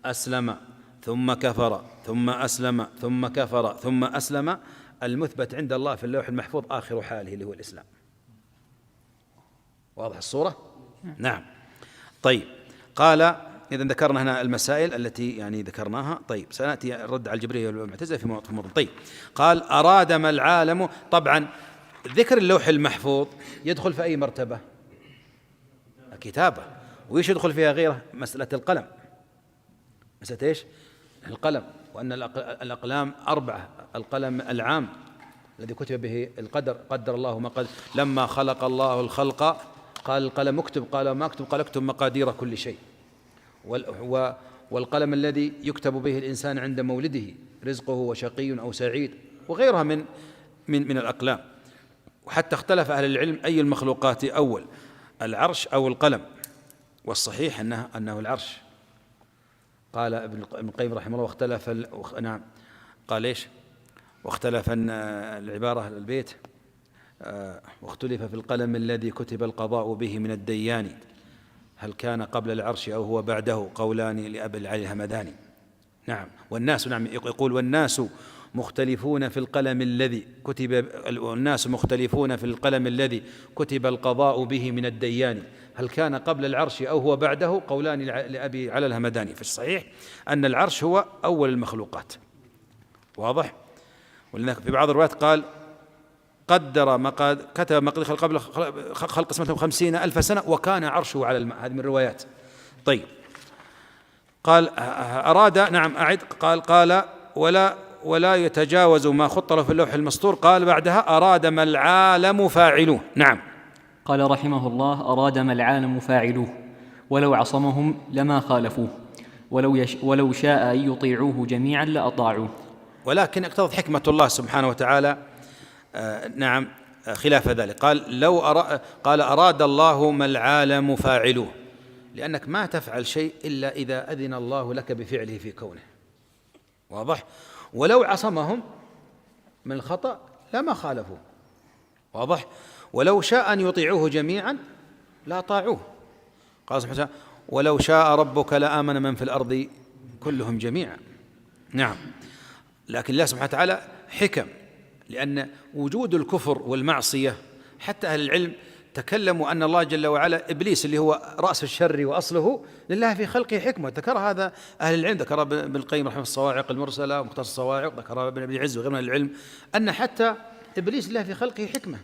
أسلم ثم كفر ثم أسلم ثم كفر ثم أسلم، المثبت عند الله في اللوح المحفوظ آخر حاله اللي هو الإسلام. واضح الصورة؟ نعم. طيب، قال إذا ذكرنا هنا المسائل التي يعني ذكرناها. طيب، سنأتي الرد على الجبرية والمعتزلة في موضوع. طيب، قال أراد ما العالم. طبعا ذكر اللوح المحفوظ يدخل في أي مرتبة؟ الكتابة. وإيش يدخل فيها غيره؟ مسألة القلم. مسألة إيش؟ القلم. وأن الأقلام 4. القلم العام الذي كتب به القدر، قدر الله ما قدر. لما خلق الله الخلق قال القلم اكتب، قال ما اكتب، قال اكتب مقادير كل شيء. والقلم الذي يكتب به الإنسان عند مولده، رزقه وشقي أو سعيد، وغيرها من الأقلام. وحتى اختلف أهل العلم أي المخلوقات أول، العرش أو القلم، والصحيح أنه العرش. قال ابن القيم رحمه الله واختلف نعم، قال ايش؟ واختلف العبارة البيت واختلف في القلم الذي كتب القضاء به من الديان، هل كان قبل العرش أو هو بعده؟ قولان لأبي العلي الهمداني. نعم. والناس، نعم، يقول والناس مختلفون في القلم الذي كتب، والناس مختلفون في القلم الذي كتب القضاء به من الديان، هل كان قبل العرش أو هو بعده؟ قولان لأبي على الهمداني. فالصحيح أن العرش هو أول المخلوقات. واضح؟ ولذلك في بعض الروايات قال قدر كتب مقادير قبل خلق اسمته 50,000 سنة وكان عرشه على الماء. هذه من الروايات. طيب، قال أراد. نعم، أعد. قال ولا يتجاوز ما خط له في اللوح المسطور. قال بعدها أراد ما العالم فاعلوه. نعم. قال رحمه الله أراد ما العالم فاعلوه ولو عصمهم لما خالفوه ولو شاء أن يطيعوه جميعا لأطاعوه. ولكن اقتضت حكمة الله سبحانه وتعالى نعم خلاف ذلك. قال أراد الله ما العالم فاعلوه، لأنك ما تفعل شيء إلا إذا أذن الله لك بفعله في كونه. واضح؟ ولو عصمهم من الخطأ لما خالفوه. واضح؟ ولو شاء أن يطيعوه جميعا لا طاعوه. قال سبحانه وتعالى ولو شاء ربك لآمن من في الأرض كلهم جميعا. نعم. لكن الله سبحانه وتعالى حكم، لأن وجود الكفر والمعصية حتى أهل العلم تكلموا أن الله جل وعلا إبليس اللي هو رأس الشر وأصله لله في خلقه حكمة. ذكر هذا أهل العلم، ذكر ابن القيم رحمه الصواعق المرسلة ومختصر الصواعق، ذكر ابن أبي العز وغيره من العلم أن حتى إبليس لله في خلقه حكمة،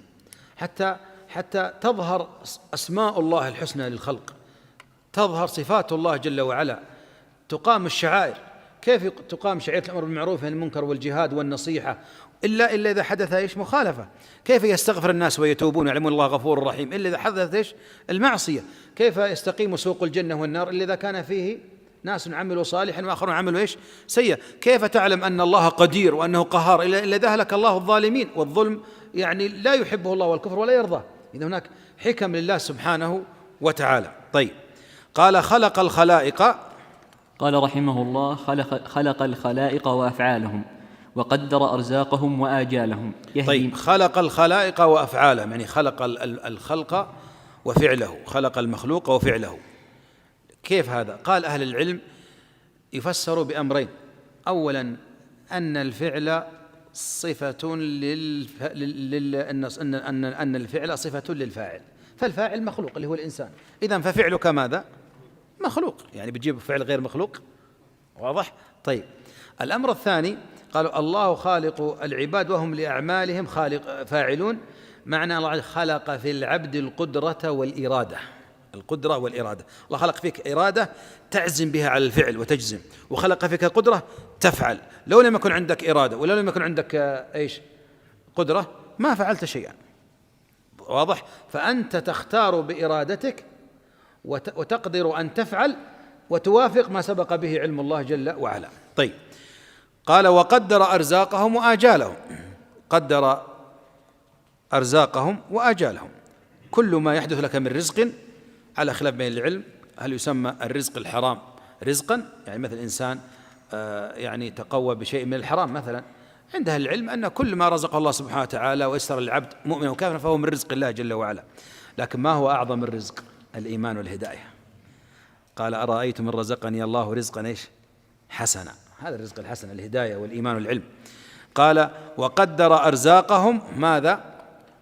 حتى تظهر أسماء الله الحسنى للخلق، تظهر صفات الله جل وعلا، تقام الشعائر. كيف تقام شعيرة الأمر بالمعروف والنهي عن المنكر والجهاد والنصيحة إلا إذا حدث مخالفة؟ كيف يستغفر الناس ويتوبون ويعلمون الله غفور رحيم إلا إذا حدثت المعصية؟ كيف يستقيم سوق الجنة والنار إلا إذا كان فيه ناس عملوا صالحا وآخرون عملوا سيئا؟ كيف تعلم أن الله قدير وأنه قهار إلا إذا أهلك الله الظالمين؟ والظلم يعني لا يحبه الله والكفر ولا يرضى. إذا هناك حكم لله سبحانه وتعالى. طيب، قال خلق الخلائق، قال رحمه الله: خلق الخلائق وأفعالهم وقدر أرزاقهم وآجالهم. طيب، خلق الخلائق وأفعالهم يعني خلق الخلق وفعله، خلق المخلوق وفعله. كيف هذا؟ قال أهل العلم يفسر بأمرين: أولا أن الفعل صفة أن الفعل صفة للفاعل، فالفاعل مخلوق اللي هو الإنسان، إذن ففعلك ماذا؟ مخلوق، يعني بتجيب فعل غير مخلوق. واضح؟ طيب، الأمر الثاني قالوا الله خالق العباد وهم لأعمالهم فاعلون، معنى الله خلق في العبد القدرة والإرادة. القدرة والإرادة، الله خلق فيك إرادة تعزم بها على الفعل وتجزم، وخلق فيك قدرة تفعل. لو لم يكن عندك إرادة ولو لم يكن عندك قدرة ما فعلت شيئا. واضح؟ فأنت تختار بإرادتك وتقدر أن تفعل وتوافق ما سبق به علم الله جل وعلا. طيب، قال وقدر أرزاقهم وآجالهم. قدر أرزاقهم وآجالهم، كل ما يحدث لك من رزق، على خلاف بين العلم هل يسمى الرزق الحرام رزقا، يعني مثل إنسان يعني تقوى بشيء من الحرام مثلا، عند أهل العلم أن كل ما رزق الله سبحانه وتعالى ويسر العبد مؤمنا وكافرا فهو من رزق الله جل وعلا. لكن ما هو أعظم الرزق؟ الإيمان والهداية. قال أرأيتم إن رزقني الله رزقا حسنا، هذا الرزق الحسن الهداية والإيمان والعلم. قال وقدر أرزاقهم ماذا؟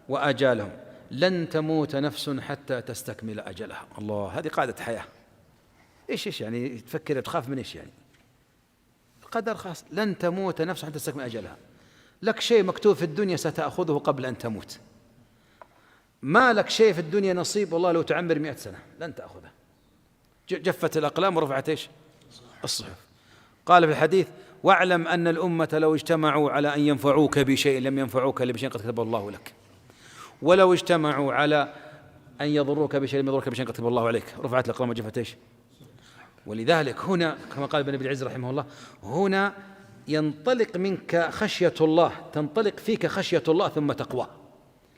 وأجالهم، لن تموت نفس حتى تستكمل أجلها. الله، هذه قاعدة حياة. إيش يعني تفكر تخاف من إيش يعني؟ القدر خاص، لن تموت نفس حتى تستكمل أجلها. لك شيء مكتوب في الدنيا ستأخذه قبل أن تموت، ما لك شيء في الدنيا نصيب والله لو تعمر 100 سنة لن تأخذه. جفت الأقلام ورفعت الصحف. قال في الحديث واعلم أن الأمة لو اجتمعوا على أن ينفعوك بشيء لم ينفعوك إلا بشيء قد كتبه الله لك، ولو اجتمعوا على أن يضروك بشيء لم يضروك بشيء قد كتبه الله عليك. رفعت الأقلام وجفت ولذلك هنا كما قال ابن أبي العز رحمه الله، هنا ينطلق منك خشية الله، تنطلق فيك خشية الله ثم تقوى،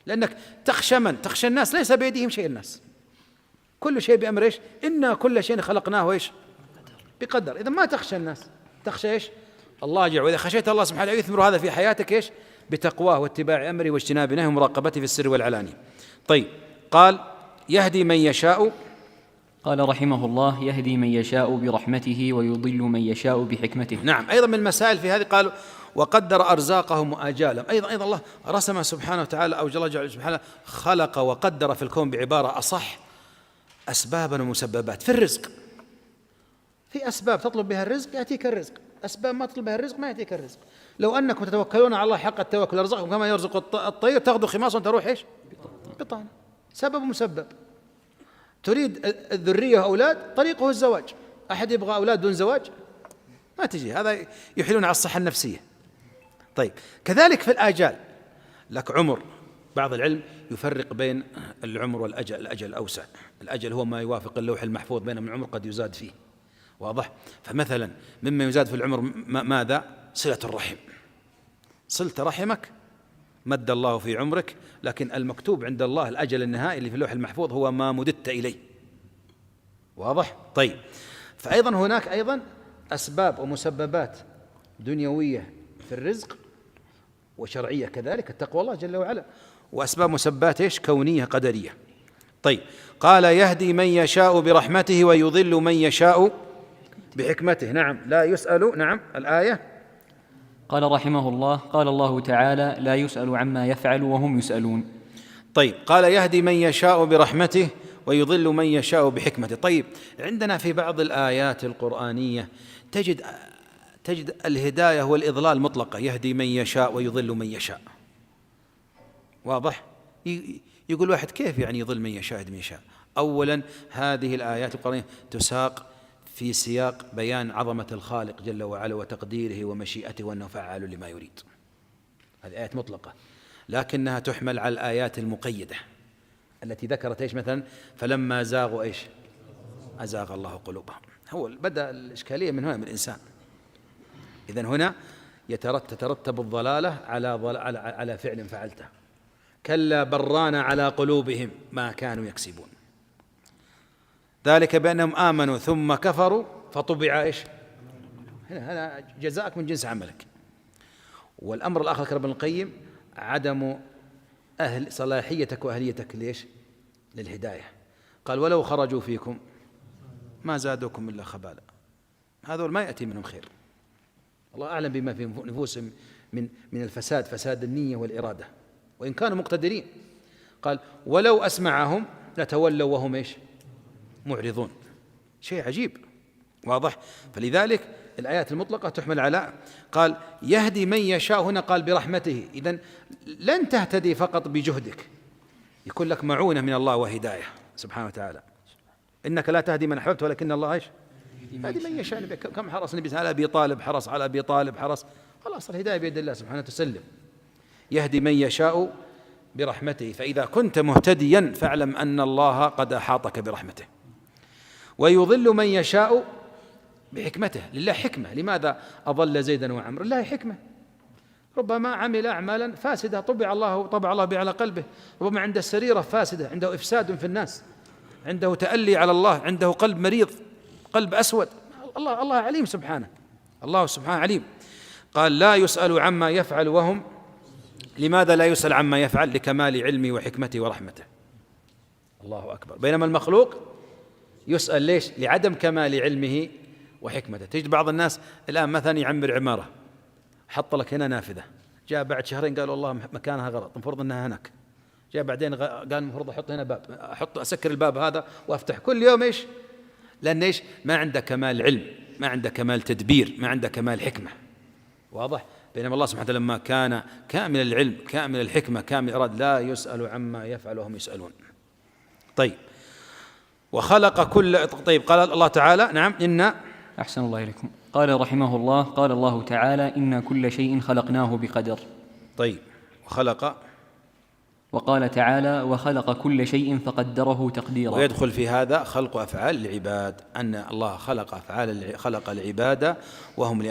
لأنك تخشى من؟ تخشى الناس، ليس بيدهم شيء الناس، كل شيء بأمر إنا كل شيء خلقناه بقدر. إذا ما تخشى الناس، تخشى الله جل وعلا. وإذا خشيت الله سبحانه يثمر هذا في حياتك بتقواه واتباع أمره واجتناب نهيه ومراقبته في السر والعلانية. طيب، قال يهدي من يشاء. قال رحمه الله يهدي من يشاء برحمته ويضل من يشاء بحكمته. نعم، أيضا من المسائل في هذه قالوا وقدر أرزاقهم وآجالهم. أيضا الله رسم سبحانه وتعالى أو جل سبحانه خلق وقدر في الكون بعبارة أصح أسبابا ومسببات. في الرزق في أسباب تطلب بها الرزق يأتيك الرزق، أسباب ما تطلب بها الرزق ما يأتيك الرزق. لو أنكم تتوكلون على الله حق التوكل يرزقكم كما يرزق الطير تغدو خماصا تروح بطانة. سبب ومسبب. تريد الذرية أولاد، طريقه الزواج. أحد يبغى أولاد دون زواج ما تجي، هذا يحيلون على الصحة النفسية. طيب، كذلك في الآجال، لك عمر. بعض العلم يفرق بين العمر والأجل. الأجل الأوسع، الأجل هو ما يوافق اللوح المحفوظ، بينما العمر قد يزاد فيه. واضح؟ فمثلا مما يزاد في العمر ماذا؟ صلة الرحم. صلت رحمك مد الله في عمرك، لكن المكتوب عند الله الأجل النهائي اللي في اللوح المحفوظ هو ما مددت إليه. واضح؟ طيب، فأيضا هناك أيضا أسباب ومسببات دنيوية في الرزق وشرعية كذلك التقوى الله جل وعلا، وأسباب مسببات كونية قدرية. طيب، قال يهدي من يشاء برحمته ويضل من يشاء بحكمته. نعم، لا يسأل. نعم، الآية قال رحمه الله: قال الله تعالى: لا يسأل عما يفعل وهم يسألون. طيب، قال يهدي من يشاء برحمته ويضل من يشاء بحكمته. طيب، عندنا في بعض الآيات القرآنية تجد الهداية والإضلال مطلقة، يهدي من يشاء ويضل من يشاء. واضح؟ يقول واحد كيف يعني يضل من يشاء يهدي من يشاء؟ أولا، هذه الآيات القرآنية تساق في سياق بيان عظمة الخالق جل وعلا وتقديره ومشيئته وأنه فعال لما يريد. هذه آيات مطلقة، لكنها تحمل على الآيات المقيدة التي ذكرت إيش مثلا؟ فلما زاغوا إيش؟ أزاغ الله قلوبهم. هو بدأ الإشكالية من هنا، من الإنسان. إذن هنا تترتب الضلالة على فعل فعلته. كلا بران على قلوبهم ما كانوا يكسبون، ذلك بأنهم آمنوا ثم كفروا فطبع إيش؟ هنا جزاءك من جنس عملك. والأمر الآخر ذكر ابن القيم عدم صلاحيتك وأهليتك ليش؟ للهداية. قال ولو خرجوا فيكم ما زادوكم إلا خبالا. هذول ما يأتي منهم خير، الله أعلم بما في نفوسهم من الفساد، فساد النية والإرادة، وإن كانوا مقتدرين. قال ولو أسمعهم لتولوا وهم إيش؟ معرضون. شيء عجيب. واضح؟ فلذلك الآيات المطلقة تحمل على، قال يهدي من يشاء، هنا قال برحمته. إذن لن تهتدي فقط بجهدك، يكون لك معونة من الله وهداية سبحانه وتعالى. إنك لا تهدي من أحببت ولكن الله إيش؟ يهدي من يشاء. كم حرص النبي على أبي طالب، حرص على أبي طالب، حرص، خلاص الهداية بيد الله سبحانه تسلم. يهدي من يشاء برحمته، فإذا كنت مهتديا فاعلم أن الله قد أحاطك برحمته. ويضل من يشاء بحكمته، لله حكمة. لماذا أضل زيدا وعمرو؟ لله حكمة. ربما عمل أعمالا فاسدة طبع الله بها على قلبه، ربما عنده السريرة فاسدة، عنده إفساد في الناس، عنده تألي على الله، عنده قلب مريض، قلب أسود. الله عليم سبحانه، الله سبحانه عليم. قال لا يسأل عما يفعل وهم، لماذا لا يسأل عما يفعل؟ لكمال علمه وحكمته ورحمته. الله أكبر. بينما المخلوق يسأل ليش؟ لعدم كمال علمه وحكمته. تجد بعض الناس الآن مثلا يعمر عمارة، حط لك هنا نافذة، جاء بعد شهرين قال والله مكانها غلط، المفروض أنها هناك. جاء بعدين قال المفروض أحط هنا باب، أسكر الباب هذا وأفتح كل يوم. إيش؟ لأن إيش؟ ما عنده كمال علم، ما عنده كمال تدبير، ما عنده كمال حكمة. واضح؟ بينما الله سبحانه وتعالى لما كان كامل العلم كامل الحكمة كامل الإرادة لا يسأل عما يفعل وهم يسألون. طيب، وخلق كل. طيب، قال الله تعالى نعم إن. أحسن الله إليكم. قال رحمه الله: قال الله تعالى: إن كل شيء خلقناه بقدر. طيب، وخلق. وقال تعالى: وخلق كل شيء فقدره تقديرا. ويدخل في هذا خلق أفعال العباد، أن الله خلق العباد وهم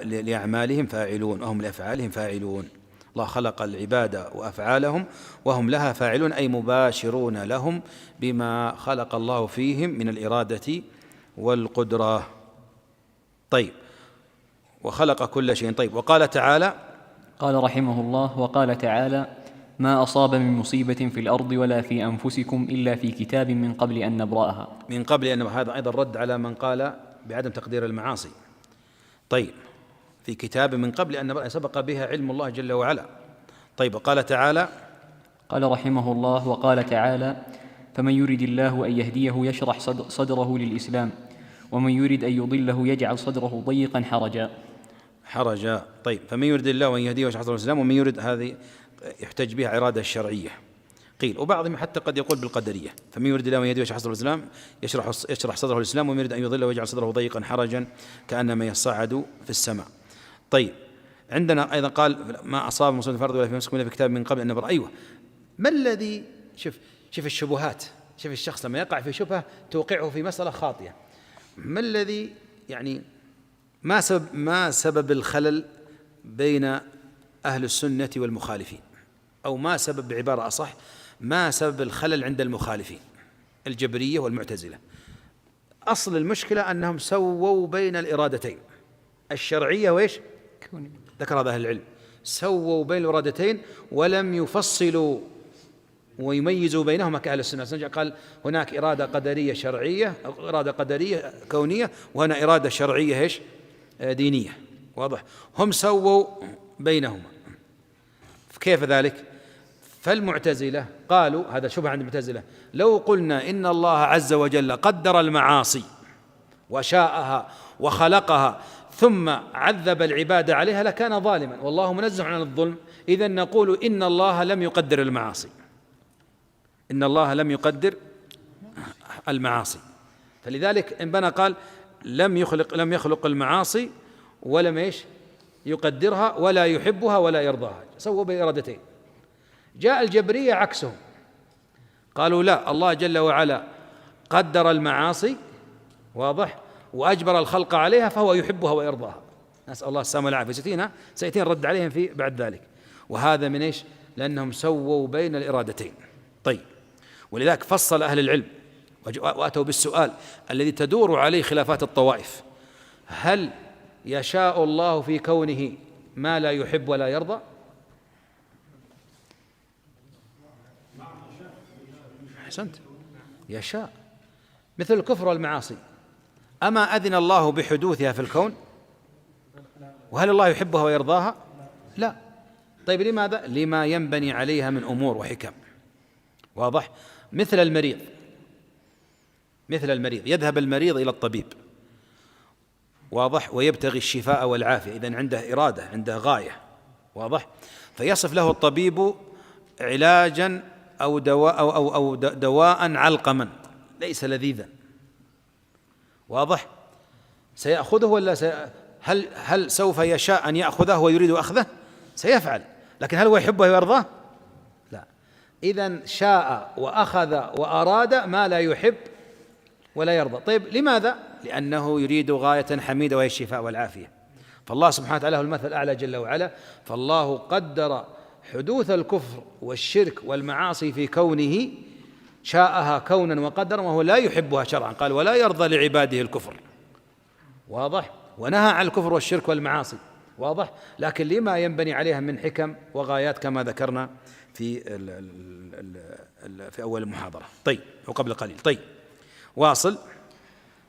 لأعمالهم فاعلون وهم لأفعالهم فاعلون. الله خلق العباد وأفعالهم وهم لها فاعلون، أي مباشرون لهم بما خلق الله فيهم من الإرادة والقدرة. طيب، وخلق كل شيء. طيب، وقال تعالى. قال رحمه الله: وقال تعالى: ما أصاب من مصيبة في الأرض ولا في أنفسكم إلا في كتاب من قبل أن نبرأها. من قبل أن نبرأها، هذا أيضا رد على من قال بعدم تقدير المعاصي. طيب، في كتاب من قبل أن نبرأها، سبق بها علم الله جل وعلا. طيب، وقال تعالى. قال رحمه الله: وقال تعالى: فمن يرد الله أن يهديه يشرح صدره للإسلام، ومن يرد أن يضله يجعل صدره ضيقا حرجا. طيب، فمن يرد الله أن يهديه يشرح صدره للإسلام، ومن يرد، هذه يحتج بها إرادة الشرعية قيل، وبعضهم حتى قد يقول بالقدرية. فمن يرد الله أن يهديه يشرح صدره للإسلام يشرح صدره للإسلام، ومن يرد أن يضله ويجعل صدره ضيقا حرجا كأنما يصعد في السماء. طيب، عندنا أيضا قال ما أصاب مصيبة في الأرض ولا في أنفسكم إلا في كتاب من قبل أن نبرأها. أيوة، ما الذي شوف الشبهات، شوف الشخص لما يقع في شبهة توقعه في مسألة خاطئة، ما الذي يعني ما سبب الخلل بين أهل السنة والمخالفين، أو ما سبب، بعبارة أصح، ما سبب الخلل عند المخالفين الجبرية والمعتزلة؟ أصل المشكلة أنهم سووا بين الإرادتين الشرعية وإيش؟ ذكر هذا أهل العلم، سووا بين الإرادتين ولم يفصلوا ويميزوا بينهما كأهل السنة. قال هناك إرادة قدرية شرعية، أو إرادة قدرية كونية، وهنا إرادة شرعية إيش؟ دينية. واضح؟ هم سووا بينهما. كيف ذلك؟ فالمعتزلة قالوا، هذا شبه عند المعتزلة، لو قلنا إن الله عز وجل قدر المعاصي وشاءها وخلقها ثم عذب العباد عليها لكان ظالما، والله منزه عن الظلم، إذن نقول إن الله لم يقدر المعاصي، إن الله لم يقدر المعاصي. فلذلك انبنى قال لم يخلق المعاصي ولم يقدرها ولا يحبها ولا يرضاها، سووا بإرادتين. جاء الجبرية عكسهم، قالوا لا، الله جل وعلا قدر المعاصي، واضح، وأجبر الخلق عليها فهو يحبها ويرضاها. نسأل الله السلامة والعافية، سيأتينا الرد عليهم في بعد ذلك. وهذا من لأنهم سووا بين الإرادتين. طيب، ولذلك فصل أهل العلم وأتوا بالسؤال الذي تدور عليه خلافات الطوائف: هل يشاء الله في كونه ما لا يحب ولا يرضى؟ أحسنت، يشاء، مثل الكفر والمعاصي، أما أذن الله بحدوثها في الكون؟ وهل الله يحبها ويرضاها؟ لا. طيب لماذا؟ لما ينبني عليها من أمور وحكم، واضح؟ مثل المريض يذهب المريض إلى الطبيب، واضح، ويبتغي الشفاء والعافية، إذن عنده إرادة، عنده غاية، واضح، فيصف له الطبيب علاجا أو دواء علقما ليس لذيذا، واضح، سيأخذه ولا هل سوف يشاء أن يأخذه ويريد أخذه؟ سيفعل، لكن هل هو يحبه ويرضاه؟ لا. إذن شاء وأخذ وأراد ما لا يحب ولا يرضى. طيب لماذا؟ لأنه يريد غاية حميدة وهي الشفاء والعافية. فالله سبحانه وتعالى هو المثل الأعلى جل وعلا، فالله قدر حدوث الكفر والشرك والمعاصي في كونه، شاءها كونا وقدرا، وهو لا يحبها شرعا، قال ولا يرضى لعباده الكفر، واضح، ونهى عن الكفر والشرك والمعاصي، واضح، لكن لما ينبني عليها من حكم وغايات كما ذكرنا في أول المحاضرة. طيب، وقبل قليل. طيب، واصل.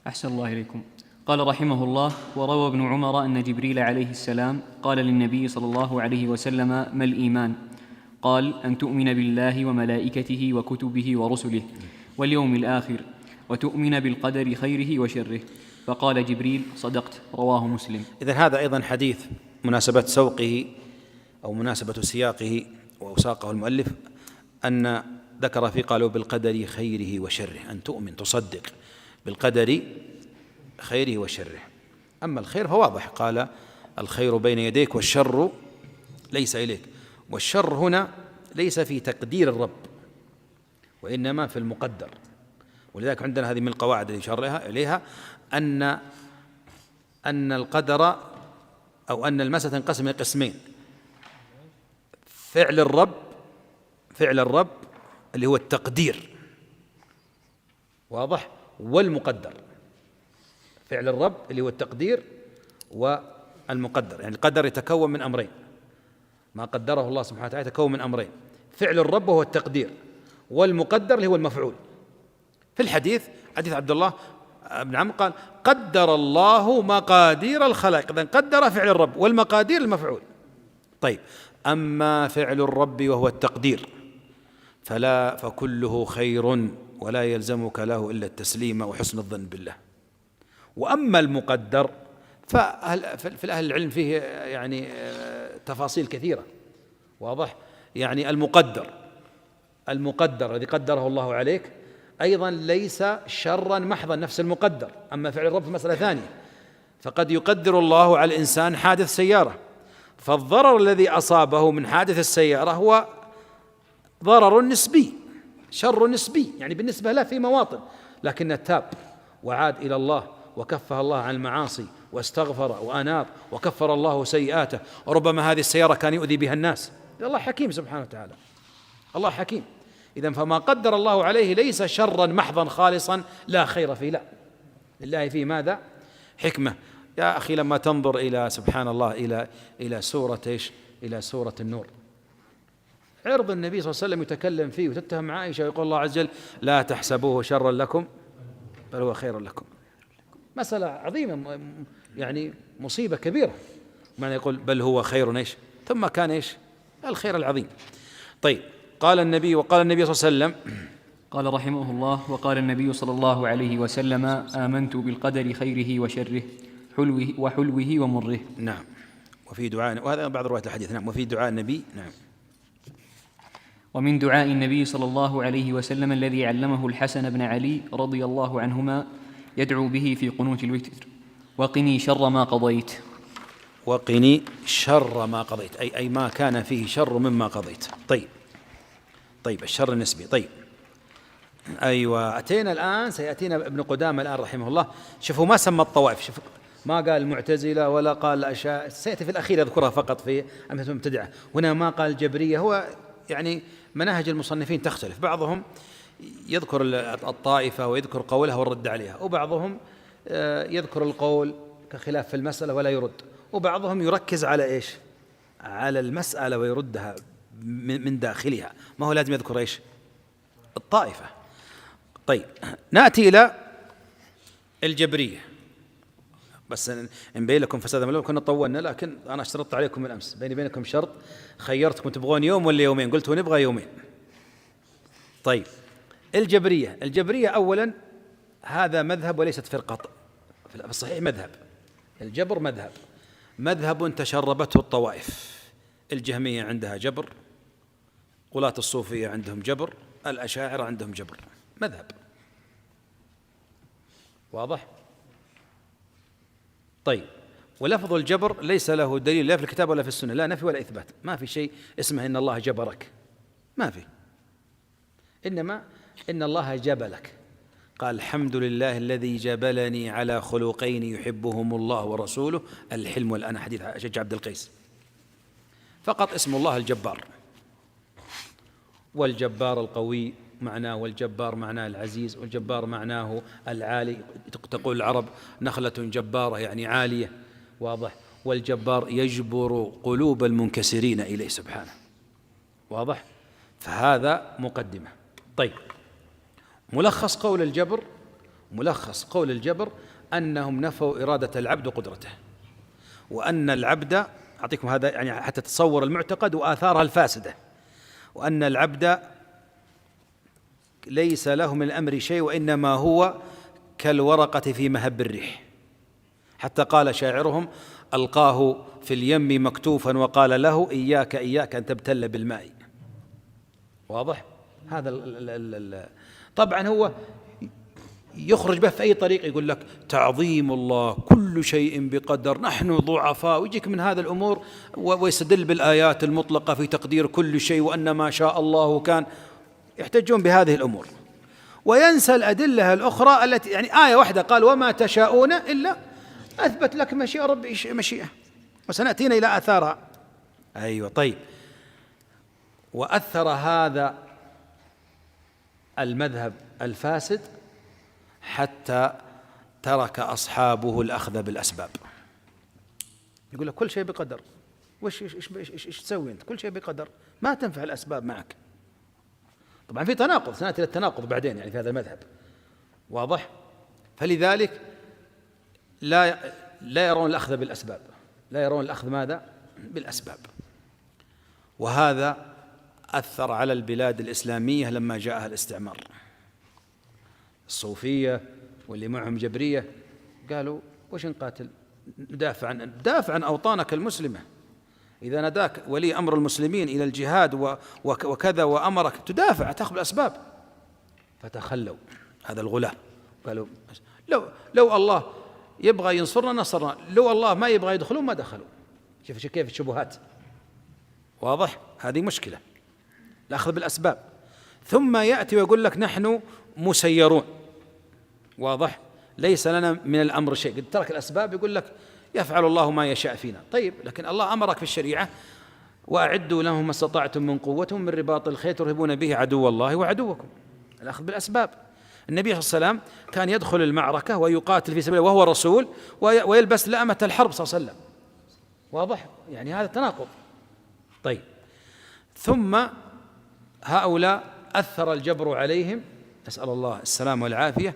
أحسن الله إليكم. قال رحمه الله: وروى ابن عمر أن جبريل عليه السلام قال للنبي صلى الله عليه وسلم: ما الإيمان؟ قال: أن تؤمن بالله وملائكته وكتبه ورسله واليوم الآخر، وتؤمن بالقدر خيره وشره. فقال جبريل: صدقت. رواه مسلم. إذن هذا أيضا حديث مناسبة سوقه أو مناسبة سياقه وساقه المؤلف، أن ذكر فيه قالوا بالقدر خيره وشره، أن تؤمن تصدق بالقدر خيره وشره. أما الخير فواضح، قال الخير بين يديك والشر ليس إليك، والشر هنا ليس في تقدير الرب وإنما في المقدر. ولذلك عندنا هذه من القواعد اللي أشار إليها أن القدر أو أن المسألة تنقسم إلى قسمين: فعل الرب اللي هو التقدير، واضح، والمقدر. فعل الرب اللي هو التقدير والمقدر، يعني القدر يتكون من أمرين، ما قدره الله سبحانه وتعالى يتكون من أمرين: فعل الرب وهو التقدير، والمقدر اللي هو المفعول. في الحديث حديث عبد الله بن عمرو قال: قدر الله مقادير الخلائق، إذن قدر فعل الرب والمقادير المفعول. طيب، أما فعل الرب وهو التقدير فكله خير ولا يلزمك له إلا التسليم وحسن الظن بالله. وأما المقدر في أهل العلم فيه يعني تفاصيل كثيرة، واضح، يعني المقدر الذي قدره الله عليك أيضا ليس شرا محضا، نفس المقدر. أما فعل الرب في مسألة ثانية، فقد يقدر الله على الإنسان حادث سيارة، فالضرر الذي أصابه من حادث السيارة هو ضرر نسبي، شر نسبي، يعني بالنسبة له في مواطن، لكن تاب وعاد إلى الله وكفها الله عن المعاصي واستغفر وأناب وكفر الله سيئاته، وربما هذه السيارة كان يؤذي بها الناس. الله حكيم سبحانه وتعالى، الله حكيم. إذن فما قدر الله عليه ليس شرا محضا خالصا لا خير فيه، لا، لله فيه ماذا؟ حكمة. يا أخي لما تنظر إلى سبحان الله إلى سورة إلى سورة النور، عرض النبي صلى الله عليه وسلم يتكلم فيه وتتهم عائشة ويقول الله عز وجل: لا تحسبوه شرا لكم بل هو خير لكم. مسألة عظيمة، يعني مصيبة كبيرة. معنى يقول بل هو خير إيش ثم كان إيش الخير العظيم. طيب قال النبي صلى الله عليه وسلم قال رحمه الله: وقال النبي صلى الله عليه وسلم: آمنت بالقدر خيره وشره وحلوه ومره. نعم. وفي دعاء، وهذا بعض روايات الحديث. نعم. وفي دعاء النبي. نعم. ومن دعاء النبي صلى الله عليه وسلم الذي علمه الحسن بن علي رضي الله عنهما يدعو به في قنوت الوتر: وقني شر ما قضيت. وقني شر ما قضيت، أي ما كان فيه شر مما قضيت. طيب الشر النسبي. طيب أيوة، أتينا الآن، سيأتينا ابن قدامة الآن رحمه الله. شوفوا ما سمى الطوائف، شوفوا ما قال المعتزلة ولا قال الأشاعرة، سيأتي في الأخير يذكرها فقط في أمثلة المبتدعة. هنا ما قال الجبرية. هو يعني مناهج المصنفين تختلف، بعضهم يذكر الطائفة ويذكر قولها والرد عليها، وبعضهم يذكر القول كخلاف في المسألة ولا يرد، وبعضهم يركز على إيش؟ على المسألة ويردها من داخلها، ما هو لازم يذكر إيش؟ الطائفة. طيب نأتي إلى الجبرية، بس نبين لكم فساد ملوك. كنا طولنا، لكن أنا اشترطت عليكم من أمس، بيني بينكم شرط، خيرتكم تبغون يوم ولا يومين، قلتوا نبغى يومين. طيب الجبرية أولا هذا مذهب وليست فرقة، في الصحيح مذهب. الجبر مذهب تشربته الطوائف. الجهمية عندها جبر، غلاة الصوفية عندهم جبر، الأشاعرة عندهم جبر، مذهب واضح. طيب ولفظ الجبر ليس له دليل لا في الكتاب ولا في السنة، لا نفي ولا إثبات، ما في شيء اسمه إن الله جبرك، ما في، إنما إن الله جبلك. قال الحمد لله الذي جبلني على خلقين يحبهم الله ورسوله الحلم والأنا، حديث أشج عبد القيس. فقط اسم الله الجبار، والجبار القوي معناه، والجبار معناه العزيز، والجبار معناه العالي. تقول العرب نخلة جبارة يعني عالية، واضح. والجبار يجبر قلوب المنكسرين إليه سبحانه، واضح. فهذا مقدمة. طيب ملخص قول الجبر أنهم نفوا إرادة العبد وقدرته، وأن العبد، أعطيكم هذا يعني حتى تتصور المعتقد وآثارها الفاسدة، وأن العبد ليس له من الأمر شيء، وإنما هو كالورقة في مهب الريح. حتى قال شاعرهم: ألقاه في اليم مكتوفا وقال له إياك أن تبتل بالماء. واضح هذا طبعا هو يخرج به في أي طريق، يقول لك تعظيم الله، كل شيء بقدر، نحن ضعفاء، ويجيك من هذا الأمور ويستدل بالآيات المطلقة في تقدير كل شيء وأن ما شاء الله كان. يحتجون بهذه الأمور وينسى الأدلة الأخرى التي يعني آية واحدة قال وما تشاءون إلا أثبت لك مشيئة ربي مشيئة، وسنأتينا إلى آثارها. أيوة. طيب وأثر هذا المذهب الفاسد حتى ترك أصحابه الأخذ بالأسباب. يقول لك كل شيء بقدر، إيش تسوي أنت؟ كل شيء بقدر، ما تنفع الأسباب معك. طبعا في تناقض، سنأتي إلى التناقض بعدين يعني في هذا المذهب، واضح. فلذلك لا يرون الأخذ بالأسباب، لا يرون الأخذ ماذا؟ بالأسباب. وهذا أثر على البلاد الإسلامية لما جاءها الاستعمار. الصوفية واللي معهم جبرية قالوا وش نقاتل؟ دافع عن أوطانك المسلمة. إذا نداك ولي أمر المسلمين إلى الجهاد وكذا وأمرك تدافع، تأخذ الأسباب. فتخلوا هذا الغلاة، قالوا لو الله يبغى ينصرنا نصرنا، لو الله ما يبغى يدخلون ما دخلوا. شوف كيف الشبهات، واضح. هذه مشكلة، الأخذ بالأسباب. ثم يأتي ويقول لك نحن مسيرون، واضح، ليس لنا من الأمر شيء، قد ترك الأسباب. يقول لك يفعل الله ما يشاء فينا. طيب لكن الله أمرك في الشريعة وأعدوا لهم ما استطعتم من قوة من رباط الخيل ترهبون به عدو الله وعدوكم، الأخذ بالأسباب. النبي صلى الله عليه وسلم كان يدخل المعركة ويقاتل في سبيل الله وهو رسول ويلبس لأمة الحرب صلى الله عليه وسلم، واضح. يعني هذا تناقض. طيب ثم هؤلاء أثر الجبر عليهم، نسأل الله السلامة والعافية،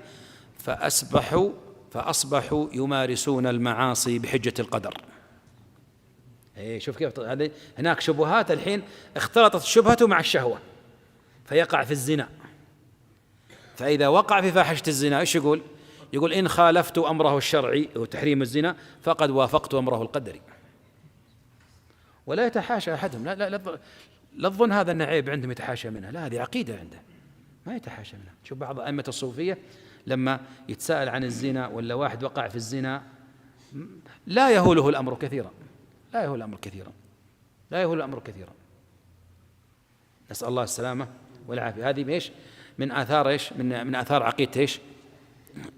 فأصبحوا يمارسون المعاصي بحجة القدر. إيه شوف كيف هذه هناك شبهات، الحين اختلطت الشبهة مع الشهوة فيقع في الزنا. فإذا وقع في فاحشة الزنا إيش يقول؟ يقول إن خالفت أمره الشرعي وتحريم الزنا فقد وافقت أمره القدري. ولا يتحاشى أحدهم، لا تظن هذا أنه عيب عندهم يتحاشى منها، لا هذه عقيدة عنده ما يتحاشى منها. شوف بعض أئمة الصوفية لما يتساءل عن الزنا ولا واحد وقع في الزنا لا يهوله الأمر كثيرا، لا يهول الأمر كثيرا، لا يهول الأمر كثيرا. نسأل الله السلامة والعافية. هذه ايش؟ من آثار ايش؟ من آثار عقيدة ايش؟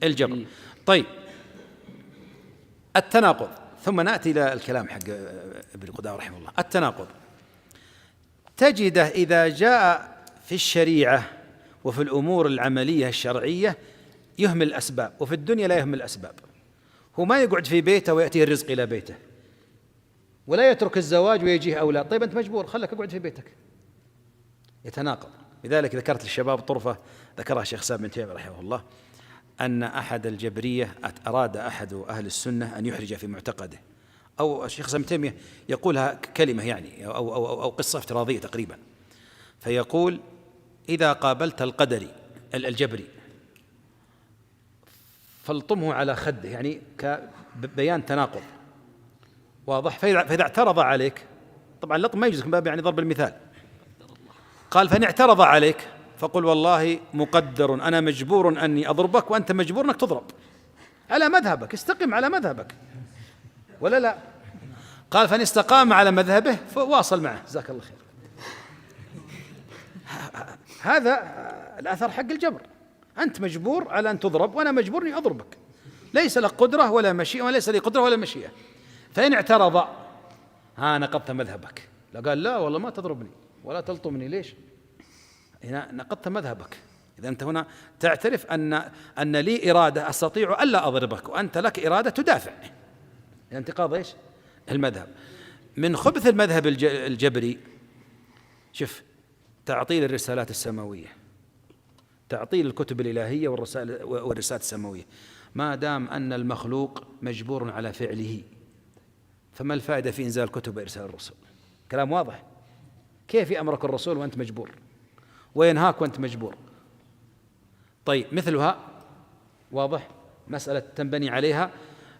الجبر. طيب التناقض، ثم نأتي إلى الكلام حق ابن قدامة رحمه الله. التناقض تجده إذا جاء في الشريعة وفي الأمور العملية الشرعية يهمل الأسباب، وفي الدنيا لا يهمل الأسباب. هو ما يقعد في بيته ويأتيه الرزق إلى بيته، ولا يترك الزواج ويجيه أولاد. طيب أنت مجبور، خلك اقعد في بيتك. يتناقض. لذلك ذكرت للشباب طرفة ذكرها الشيخ سالم بن تيمية رحمه الله، أن أحد الجبرية أراد أحد أهل السنة أن يحرج في معتقده، أو الشيخ سالم بن تيمية يقولها كلمة يعني أو قصة افتراضية تقريبا، فيقول إذا قابلت القدري الجبري فالطمه على خده، يعني كبيان تناقض واضح. فإذا اعترض عليك، طبعا اللطم ما يجوز من باب يعني ضرب المثال، قال فإن اعترض عليك فقل والله مقدر أنا مجبور أني أضربك وأنت مجبور أنك تضرب على مذهبك، استقم على مذهبك ولا لا؟ قال فإن استقام على مذهبه فواصل معه جزاك الله خير. هذا الأثر حق الجبر، أنت مجبور على أن تضرب وأنا مجبور أني أضربك، ليس لك قدرة ولا مشيئة وليس لي قدرة ولا مشيئة. فإن اعترض نقضت مذهبك. لا قال لا والله ما تضربني ولا تلطمني، ليش؟ هنا نقضت مذهبك. إذا أنت هنا تعترف أن لي إرادة أستطيع ألا أضربك وأنت لك إرادة تدافع. انتقاض إيش؟ المذهب. من خبث المذهب الجبري شوف تعطيل الرسالات السماوية، تعطيل الكتب الإلهية والرسالات السماوية. ما دام أن المخلوق مجبور على فعله فما الفائدة في إنزال الكتب وإرسال الرسل؟ كلام واضح. كيف يأمرك الرسول وأنت مجبور، وينهاك وأنت مجبور؟ طيب مثلها واضح مسألة تنبني عليها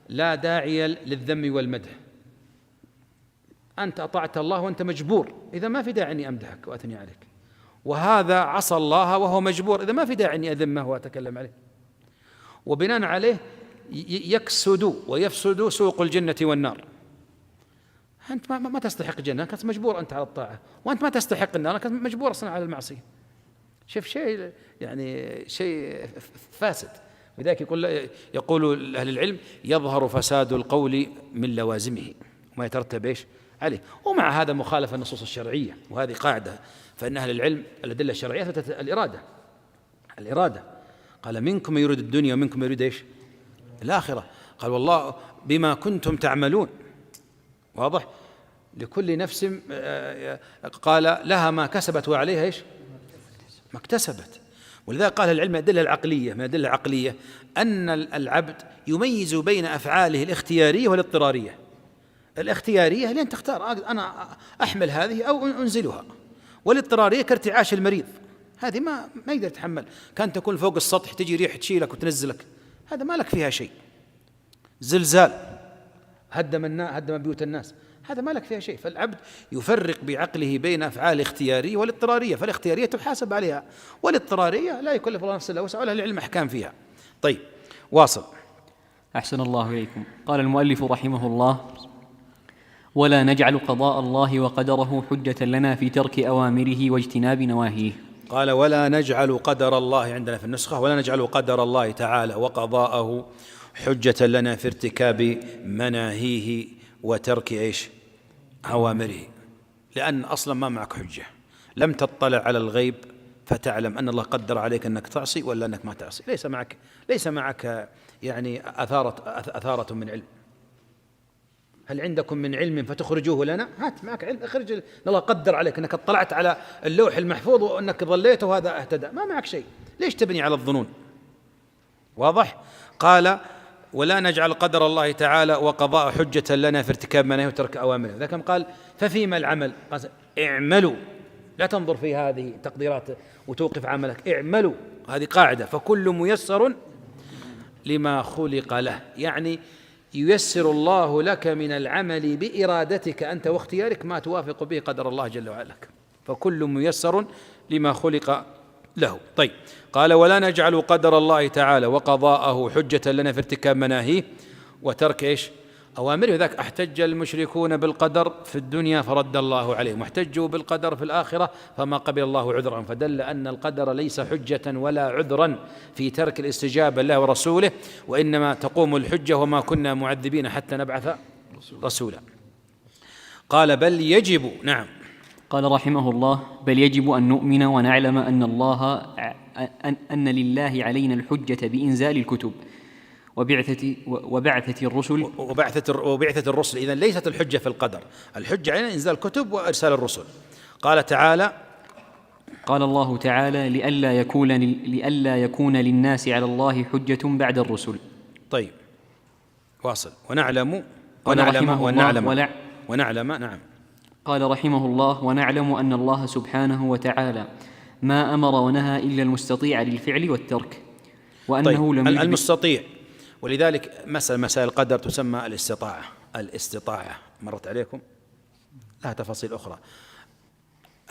لا داعي للذم والمدح. أنت أطعت الله وأنت مجبور، إذا ما في داعي أني أمدحك وأثني عليك. وهذا عصى الله وهو مجبور، إذا ما في داعي أني أذمه وأتكلم عليه. وبناء عليه يكسد ويفسد سوق الجنة والنار. أنت ما تستحق الجنة، كنت مجبور أنت على الطاعة، وأنت ما تستحق النار، كنت مجبور أصلا على المعصية. شوف شيء يعني شيء فاسد. لذلك يقول أهل العلم يظهر فساد القول من لوازمه وما يترتب إيش عليه. ومع هذا مخالفة النصوص الشرعية، وهذه قاعدة. فإن أهل العلم الأدلة الشرعية ثبتت الإرادة. قال منكم يريد الدنيا ومنكم يريد إيش الآخرة. قال والله بما كنتم تعملون، واضح. لكل نفس قال لها ما كسبت وعليها إيش ما اكتسبت. ولذلك قال العلم الأدلة العقلية، من الأدلة العقلية أن العبد يميز بين أفعاله الاختيارية والاضطرارية. الاختيارية لأن تختار أنا أحمل هذه أو أنزلها، والاضطرارية كارتعاش المريض، هذه ما يقدر يتحمل. كان تكون فوق السطح تجي ريح تشيلك وتنزلك، هذا ما لك فيها شيء. زلزال هدم بيوت الناس، هذا ما لك فيها شيء. فالعبد يفرق بعقله بين أفعال الاختيارية والاضطرارية، فالاختيارية تحاسب عليها، والاضطرارية لا يكلف الله نفسا إلا وسعها، ولها العلم أحكام فيها. طيب واصل. أحسن الله إليكم. قال المؤلف رحمه الله: ولا نجعل قضاء الله وقدره حجة لنا في ترك أوامره واجتناب نواهيه. قال ولا نجعل قدر الله، عندنا في النسخة ولا نجعل قدر الله تعالى وقضاءه حجة لنا في ارتكاب مناهيه وترك إيش أوامره، لأن أصلا ما معك حجة، لم تطلع على الغيب فتعلم أن الله قدر عليك أنك تعصي ولا أنك ما تعصي. ليس معك يعني أثارة من علم. هل عندكم من علم فتخرجوه لنا؟ هات معك علم، اخرج. الله قدر عليك أنك اطلعت على اللوح المحفوظ وأنك ظليت وهذا اهتدى، ما معك شيء، ليش تبني على الظنون؟ واضح. قال ولا نجعل قدر الله تعالى وقضاء حجة لنا في ارتكاب مناهيه وترك أوامره. ذا كم قال ففيما العمل، قال اعملوا، لا تنظر في هذه تقديرات وتوقف عملك، اعملوا، هذه قاعدة. فكل ميسر لما خلق له، يعني ييسر الله لك من العمل بإرادتك أنت واختيارك ما توافق به قدر الله جل وعلا لك، فكل ميسر لما خلق له. طيب، قال ولا نجعل قدر الله تعالى وقضاءه حجة لنا في ارتكاب مناهيه وترك ايش؟ أوامره. ذاك احتج المشركون بالقدر في الدنيا فرد الله عليهم، واحتجوا بالقدر في الآخرة فما قبل الله عذرهم، فدل أن القدر ليس حجة ولا عذرا في ترك الاستجابة لله ورسوله، وإنما تقوم الحجة وما كنا معذبين حتى نبعث رسولا. قال بل يجب، نعم، قال رحمه الله: بل يجب أن نؤمن ونعلم أن لله علينا الحجة بإنزال الكتب وبعثة الرسل وبعثة الرسل. إذن ليست الحجة في القدر، الحجة علينا إنزال الكتب وإرسال الرسل. قال تعالى: قال الله تعالى: لئلا يكون للناس على الله حجة بعد الرسل. طيب، واصل. ونعلم، نعم. قال رحمه الله: ونعلم أن الله سبحانه وتعالى ما أمر ونهى إلا المستطيع للفعل والترك، وأنه طيب، المستطيع. ولذلك مسائل القدر تسمى الاستطاعة مرت عليكم، لها تفاصيل أخرى.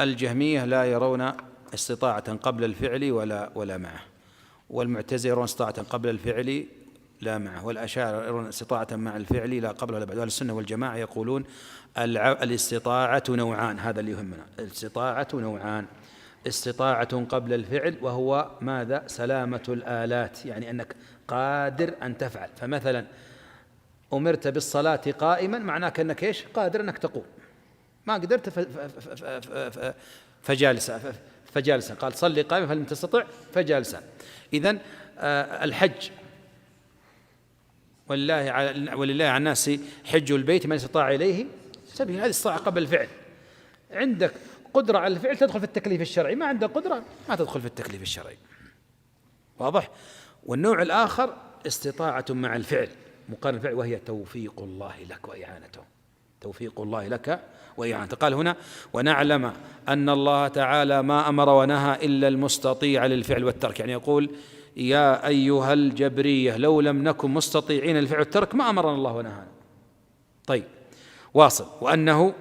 الجهمية لا يرون استطاعة قبل الفعل ولا معه، والمعتزلة يرون استطاعة قبل الفعل لا معه، والأشاعرة يرون استطاعة مع الفعل لا قبل ولا بعد. السنة والجماعة يقولون الاستطاعة نوعان، هذا اللي يهمنا، الاستطاعة نوعان: استطاعة قبل الفعل وهو ماذا؟ سلامة الآلات، يعني أنك قادر أن تفعل. فمثلا أمرت بالصلاة قائما، معناك أنك إيش؟ قادر أنك تقوم. ما قدرت فجالسا، قال صلي قائما فلم تستطع فجالسا. إذن الحج، ولله على الناس حج البيت من استطاع إليه سبيل، هذه استطاعة قبل الفعل. عندك قدرة على الفعل تدخل في التكليف الشرعي، ما عندك قدرة ما تدخل في التكليف الشرعي. واضح؟ والنوع الآخر استطاعة مع الفعل مقارن الفعل، وهي توفيق الله لك وإعانته، توفيق الله لك وإعانته. قال هنا: ونعلم أن الله تعالى ما أمر ونهى إلا المستطيع للفعل والترك، يعني يقول يا أيها الجبرية لو لم نكن مستطيعين للفعل والترك ما أمرنا الله ونهانا. طيب، واصل. وأنه،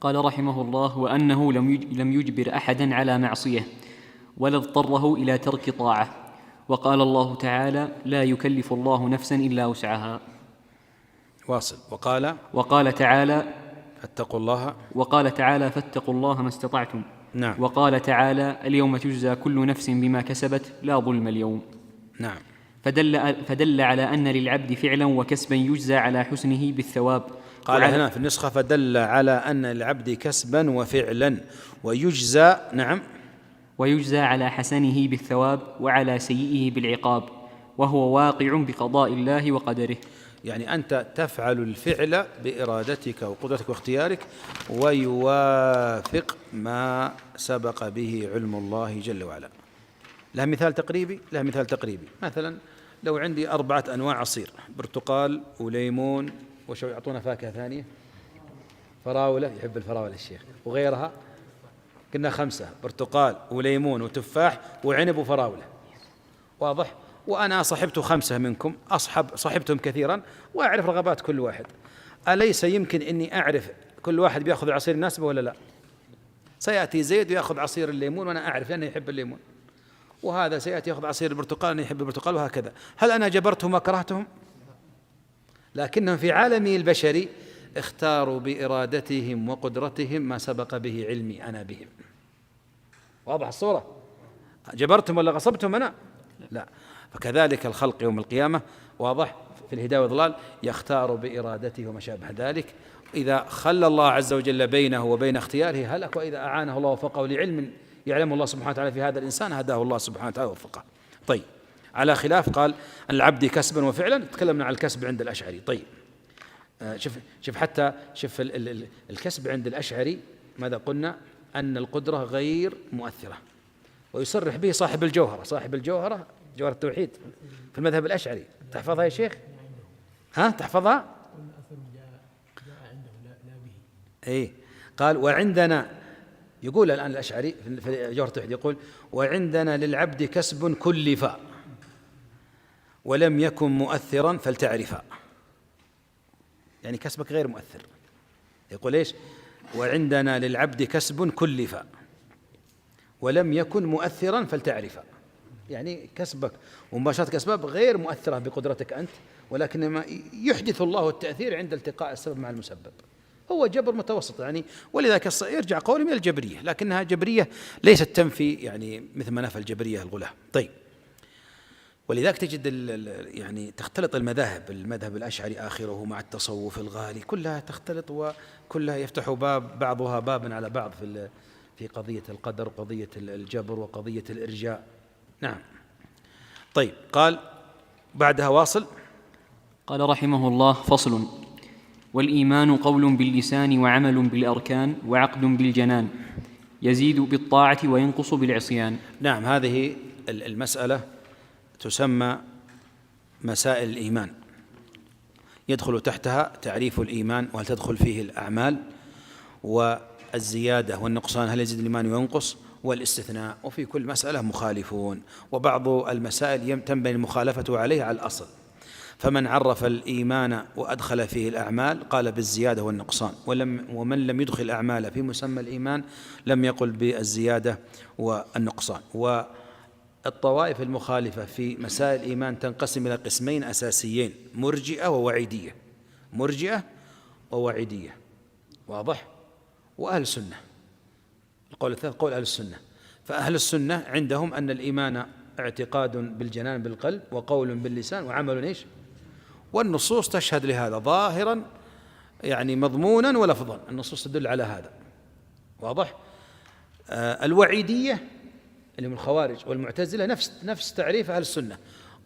قال رحمه الله: وأنه لم يجبر أحدا على معصية ولا اضطره إلى ترك طاعة. وقال الله تعالى: لا يكلف الله نفسا إلا وسعها. واصل. وقال تعالى: فاتقوا الله ما استطعتم. نعم. وقال تعالى: اليوم تجزى كل نفس بما كسبت لا ظلم اليوم. نعم. فدل على أن للعبد فعلا وكسبا يجزى على حسنه بالثواب. قال هنا في النسخة: فدل على أن للعبد كسبا وفعلا ويجزى، نعم، ويجزى على حسنه بالثواب وعلى سيئه بالعقاب، وهو واقع بقضاء الله وقدره. يعني أنت تفعل الفعل بإرادتك وقدرتك واختيارك، ويوافق ما سبق به علم الله جل وعلا. لها مثال تقريبي. مثلا لو عندي 4 أنواع عصير: برتقال وليمون، وش يعطونا فاكهة ثانية؟ فراولة، يحب الفراولة الشيخ، وغيرها كنا 5: برتقال وليمون وتفاح وعنب وفراولة. واضح؟ وأنا صحبت 5 منكم، صحبتهم كثيرا وأعرف رغبات كل واحد. أليس يمكن أني أعرف كل واحد بيأخذ العصير الناسبة ولا لا؟ سيأتي زيد ويأخذ عصير الليمون وأنا أعرف لأنه يحب الليمون، وهذا سيأتي يأخذ عصير البرتقال لأنه يحب البرتقال، وهكذا. هل أنا جبرتهم وكرهتهم؟ لكنهم في عالمي البشري اختاروا بإرادتهم وقدرتهم ما سبق به علمي أنا بهم. واضح الصورة؟ جبرتهم ولا غصبتهم أنا؟ لا. فكذلك الخلق يوم القيامة، واضح، في الهداية والضلال يختار بإرادته وما شابه ذلك. إذا خلى الله عز وجل بينه وبين اختياره هلك، وإذا أعانه الله ووفقه لعلم يعلم الله سبحانه وتعالى في هذا الإنسان هداه الله سبحانه وتعالى ووفقه. طيب، على خلاف قال أن العبد كسبا وفعلا، تكلمنا عن الكسب عند الأشعري. طيب، شوف الكسب عند الأشعري ماذا قلنا؟ أن القدرة غير مؤثرة، ويصرح به صاحب الجوهرة جوهر التوحيد في المذهب الأشعري. تحفظها يا شيخ؟ ها تحفظها؟ إيه قال وعندنا، يقول الآن الأشعري في جوهرة التوحيد يقول وعندنا للعبد كسب كلف ولم يكن مؤثرا فلتعرفا، يعني كسبك غير مؤثر. يقول إيش؟ وعندنا للعبد كسب كلف ولم يكن مؤثرا فلتعرفا، يعني كسبك ومباشرة كسبك غير مؤثرة بقدرتك أنت، ولكنما يحدث الله التأثير عند التقاء السبب مع المسبب. هو جبر متوسط يعني، ولذلك يرجع قولي من الجبرية، لكنها جبرية ليست تنفي يعني مثل ما نفى الجبرية الغلاة. طيب، ولذلك تجد يعني تختلط المذهب الأشعري آخره مع التصوف الغالي، كلها تختلط وكلها يفتح بعضها بابا على بعض في قضية القدر وقضية الجبر وقضية الإرجاء. نعم. طيب، قال بعدها واصل، قال رحمه الله: فصل: والإيمان قول باللسان وعمل بالأركان وعقد بالجنان، يزيد بالطاعة وينقص بالعصيان. نعم، هذه المسألة تسمى مسائل الإيمان، يدخل تحتها تعريف الإيمان، وهل تدخل فيه الأعمال، والزيادة والنقصان، هل يزيد الإيمان وينقص، والاستثناء. وفي كل مسألة مخالفون، وبعض المسائل تنبني المخالفة عليه على الأصل. فمن عرف الإيمان وأدخل فيه الأعمال قال بالزيادة والنقصان، ومن لم يدخل الأعمال في مسمى الإيمان لم يقل بالزيادة والنقصان. والطوائف المخالفة في مسائل الإيمان تنقسم إلى قسمين أساسيين: مرجئة ووعيدية. مرجئة ووعيدية، واضح؟ وأهل السنة، القول الثالث قول أهل السنة. فأهل السنة عندهم أن الإيمان اعتقاد بالجنان بالقلب، وقول باللسان، وعمل إيش؟ والنصوص تشهد لهذا ظاهرا يعني مضمونا ولفظا، النصوص تدل على هذا، واضح؟ الوعيدية اللي من الخوارج والمعتزلة نفس تعريف أهل السنة: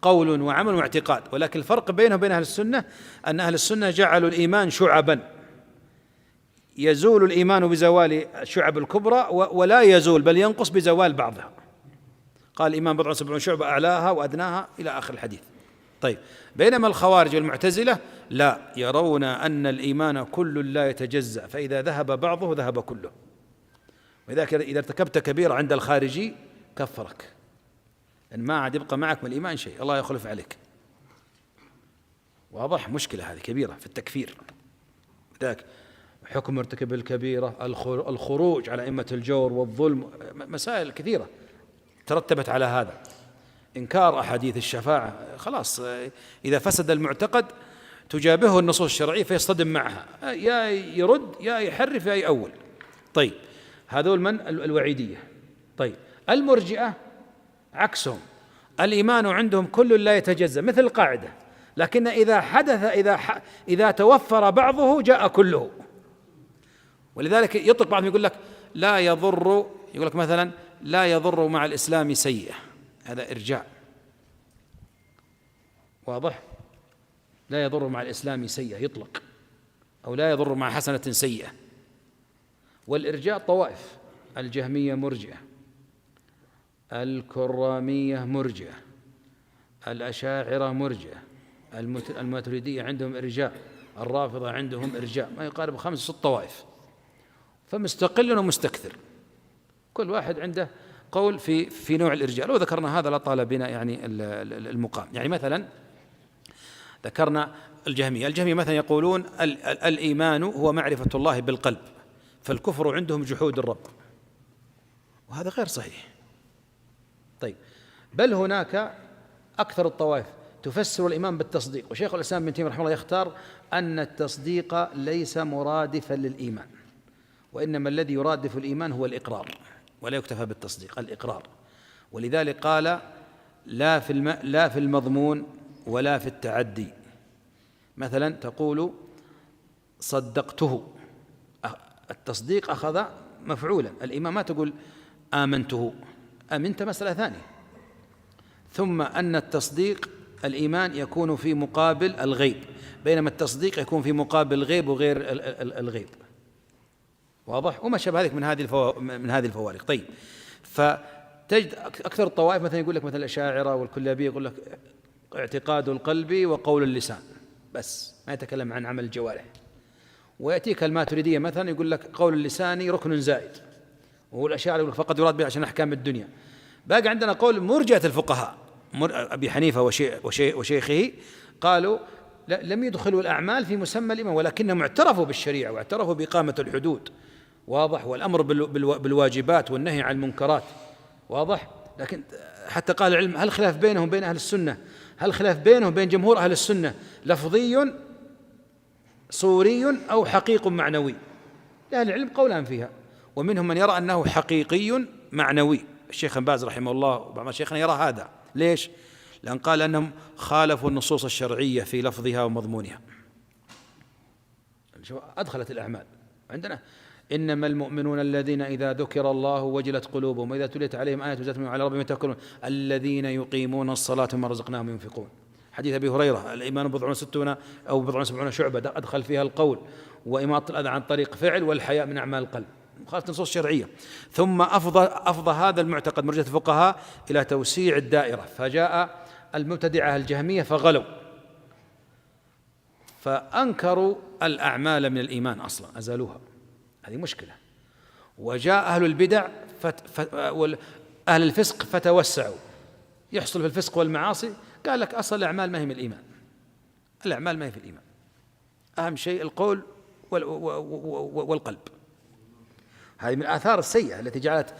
قول وعمل واعتقاد. ولكن الفرق بينه وبين أهل السنة أن أهل السنة جعلوا الإيمان شعبا، يزول الإيمان بزوال الشعب الكبرى ولا يزول بل ينقص بزوال بعضها. قال الإيمان 70 شعبة أعلاها وأدناها إلى آخر الحديث. طيب، بينما الخوارج والمعتزلة لا، يرون أن الإيمان كل لا يتجزأ، فإذا ذهب بعضه ذهب كله. وإذا إذا ارتكبت كبيرة عند الخارجي كفرك، إن ما عاد يبقى معك من الإيمان شيء، الله يخلف عليك. واضح؟ مشكلة هذه كبيرة في التكفير. ذاك حكم مرتكب الكبيرة، الخروج على أئمة الجور والظلم، مسائل كثيرة ترتبت على هذا. إنكار أحاديث الشفاعة، خلاص إذا فسد المعتقد تجابهه النصوص الشرعية فيصطدم معها، يا يرد يا يحرف يا يأول. طيب، هذول من الوعيدية. طيب، المرجئة عكسهم، الإيمان عندهم كل لا يتجزأ مثل القاعدة، لكن إذا حدث إذا توفر بعضه جاء كله. ولذلك يطلق بعضهم يقول لك لا يضر، يقول لك مثلا لا يضر مع الإسلام سيئة، هذا إرجاء، واضح؟ لا يضر مع الإسلام سيئة يطلق، أو لا يضر مع حسنة سيئة. والإرجاء طوائف: الجهمية مرجئة، الكرامية مرجئة، الأشاعرة مرجئة، الماتريدية عندهم إرجاء، الرافضة عندهم إرجاء، ما يقارب 5 6 طوائف، فمستقل ومستكثر، كل واحد عنده قول في نوع الإرجاء. لو ذكرنا هذا لطال بنا يعني المقام. يعني مثلا ذكرنا الجهمية مثلا يقولون الإيمان هو معرفة الله بالقلب، فالكفر عندهم جحود الرب، وهذا غير صحيح. طيب، بل هناك أكثر الطوائف تفسر الإيمان بالتصديق، وشيخ الإسلام ابن تيمية رحمه الله يختار أن التصديق ليس مرادفا للإيمان، وإنما الذي يرادف الإيمان هو الإقرار، ولا يكتفى بالتصديق، الإقرار. ولذلك قال لا في المضمون ولا في التعدي. مثلا تقول صدقته، التصديق أخذ مفعولا، الإيمان ما تقول آمنته، آمنت مسألة ثانية. ثم أن التصديق الإيمان يكون في مقابل الغيب، بينما التصديق يكون في مقابل الغيب وغير الغيب، واضح؟ وما شابه ذلك من هذه الفوارق. طيب، فتجد أكثر الطوائف مثلا يقول لك مثلا الأشاعرة والكلابية يقول لك اعتقاد القلب وقول اللسان، بس، ما يتكلم عن عمل الجوارح. ويأتيك الماتريدية مثلا يقول لك قول اللسان ركن زائد، وهو الأشاعرة يقول فقد يراد به عشان أحكام الدنيا. باقي عندنا قول مرجئة الفقهاء أبي حنيفة وشيخه، قالوا لم يدخلوا الأعمال في مسمى الإيمان، ولكنهم اعترفوا بالشريعة واعترفوا بإقامة الحدود، واضح، والأمر بالواجبات والنهي عن المنكرات، واضح. لكن حتى قال العلم هل خلاف بينهم وبين أهل السنة، هل خلاف بينهم وبين جمهور أهل السنة لفظي صوري أو حقيق معنوي؟ لأهل العلم قولان فيها، ومنهم من يرى أنه حقيقي معنوي، الشيخ بن باز رحمه الله وبعض شيخنا يرى هذا. ليش؟ لأن قال أنهم خالفوا النصوص الشرعية في لفظها ومضمونها. أدخلت الأعمال عندنا إنما المؤمنون الذين إذا ذكر الله وجلت قلوبهم وإذا تليت عليهم آية زادتهم على ربهم يتوكلون الذين يقيمون الصلاة ومما رزقناهم ينفقون. حديث أبي هريرة الإيمان بضع وستون أو بضع وسبعون شعبة، أدخل فيها القول وإماطة الأذى عن طريق فعل والحياء من أعمال القلب، مخالفة نصوص شرعية. ثم أفضى هذا المعتقد مرجئة الفقهاء إلى توسيع الدائرة، فجاء المبتدعة الجهمية فغلوا فأنكروا الأعمال من الإيمان أصلا، أزالوها، هذه مشكلة. وجاء أهل البدع أهل الفسق فتوسعوا، يحصل في الفسق والمعاصي، قال لك أصل الأعمال ما هي من الإيمان، الأعمال ما هي في الإيمان، أهم شيء القول والقلب. هذه من الآثار السيئة التي جعلت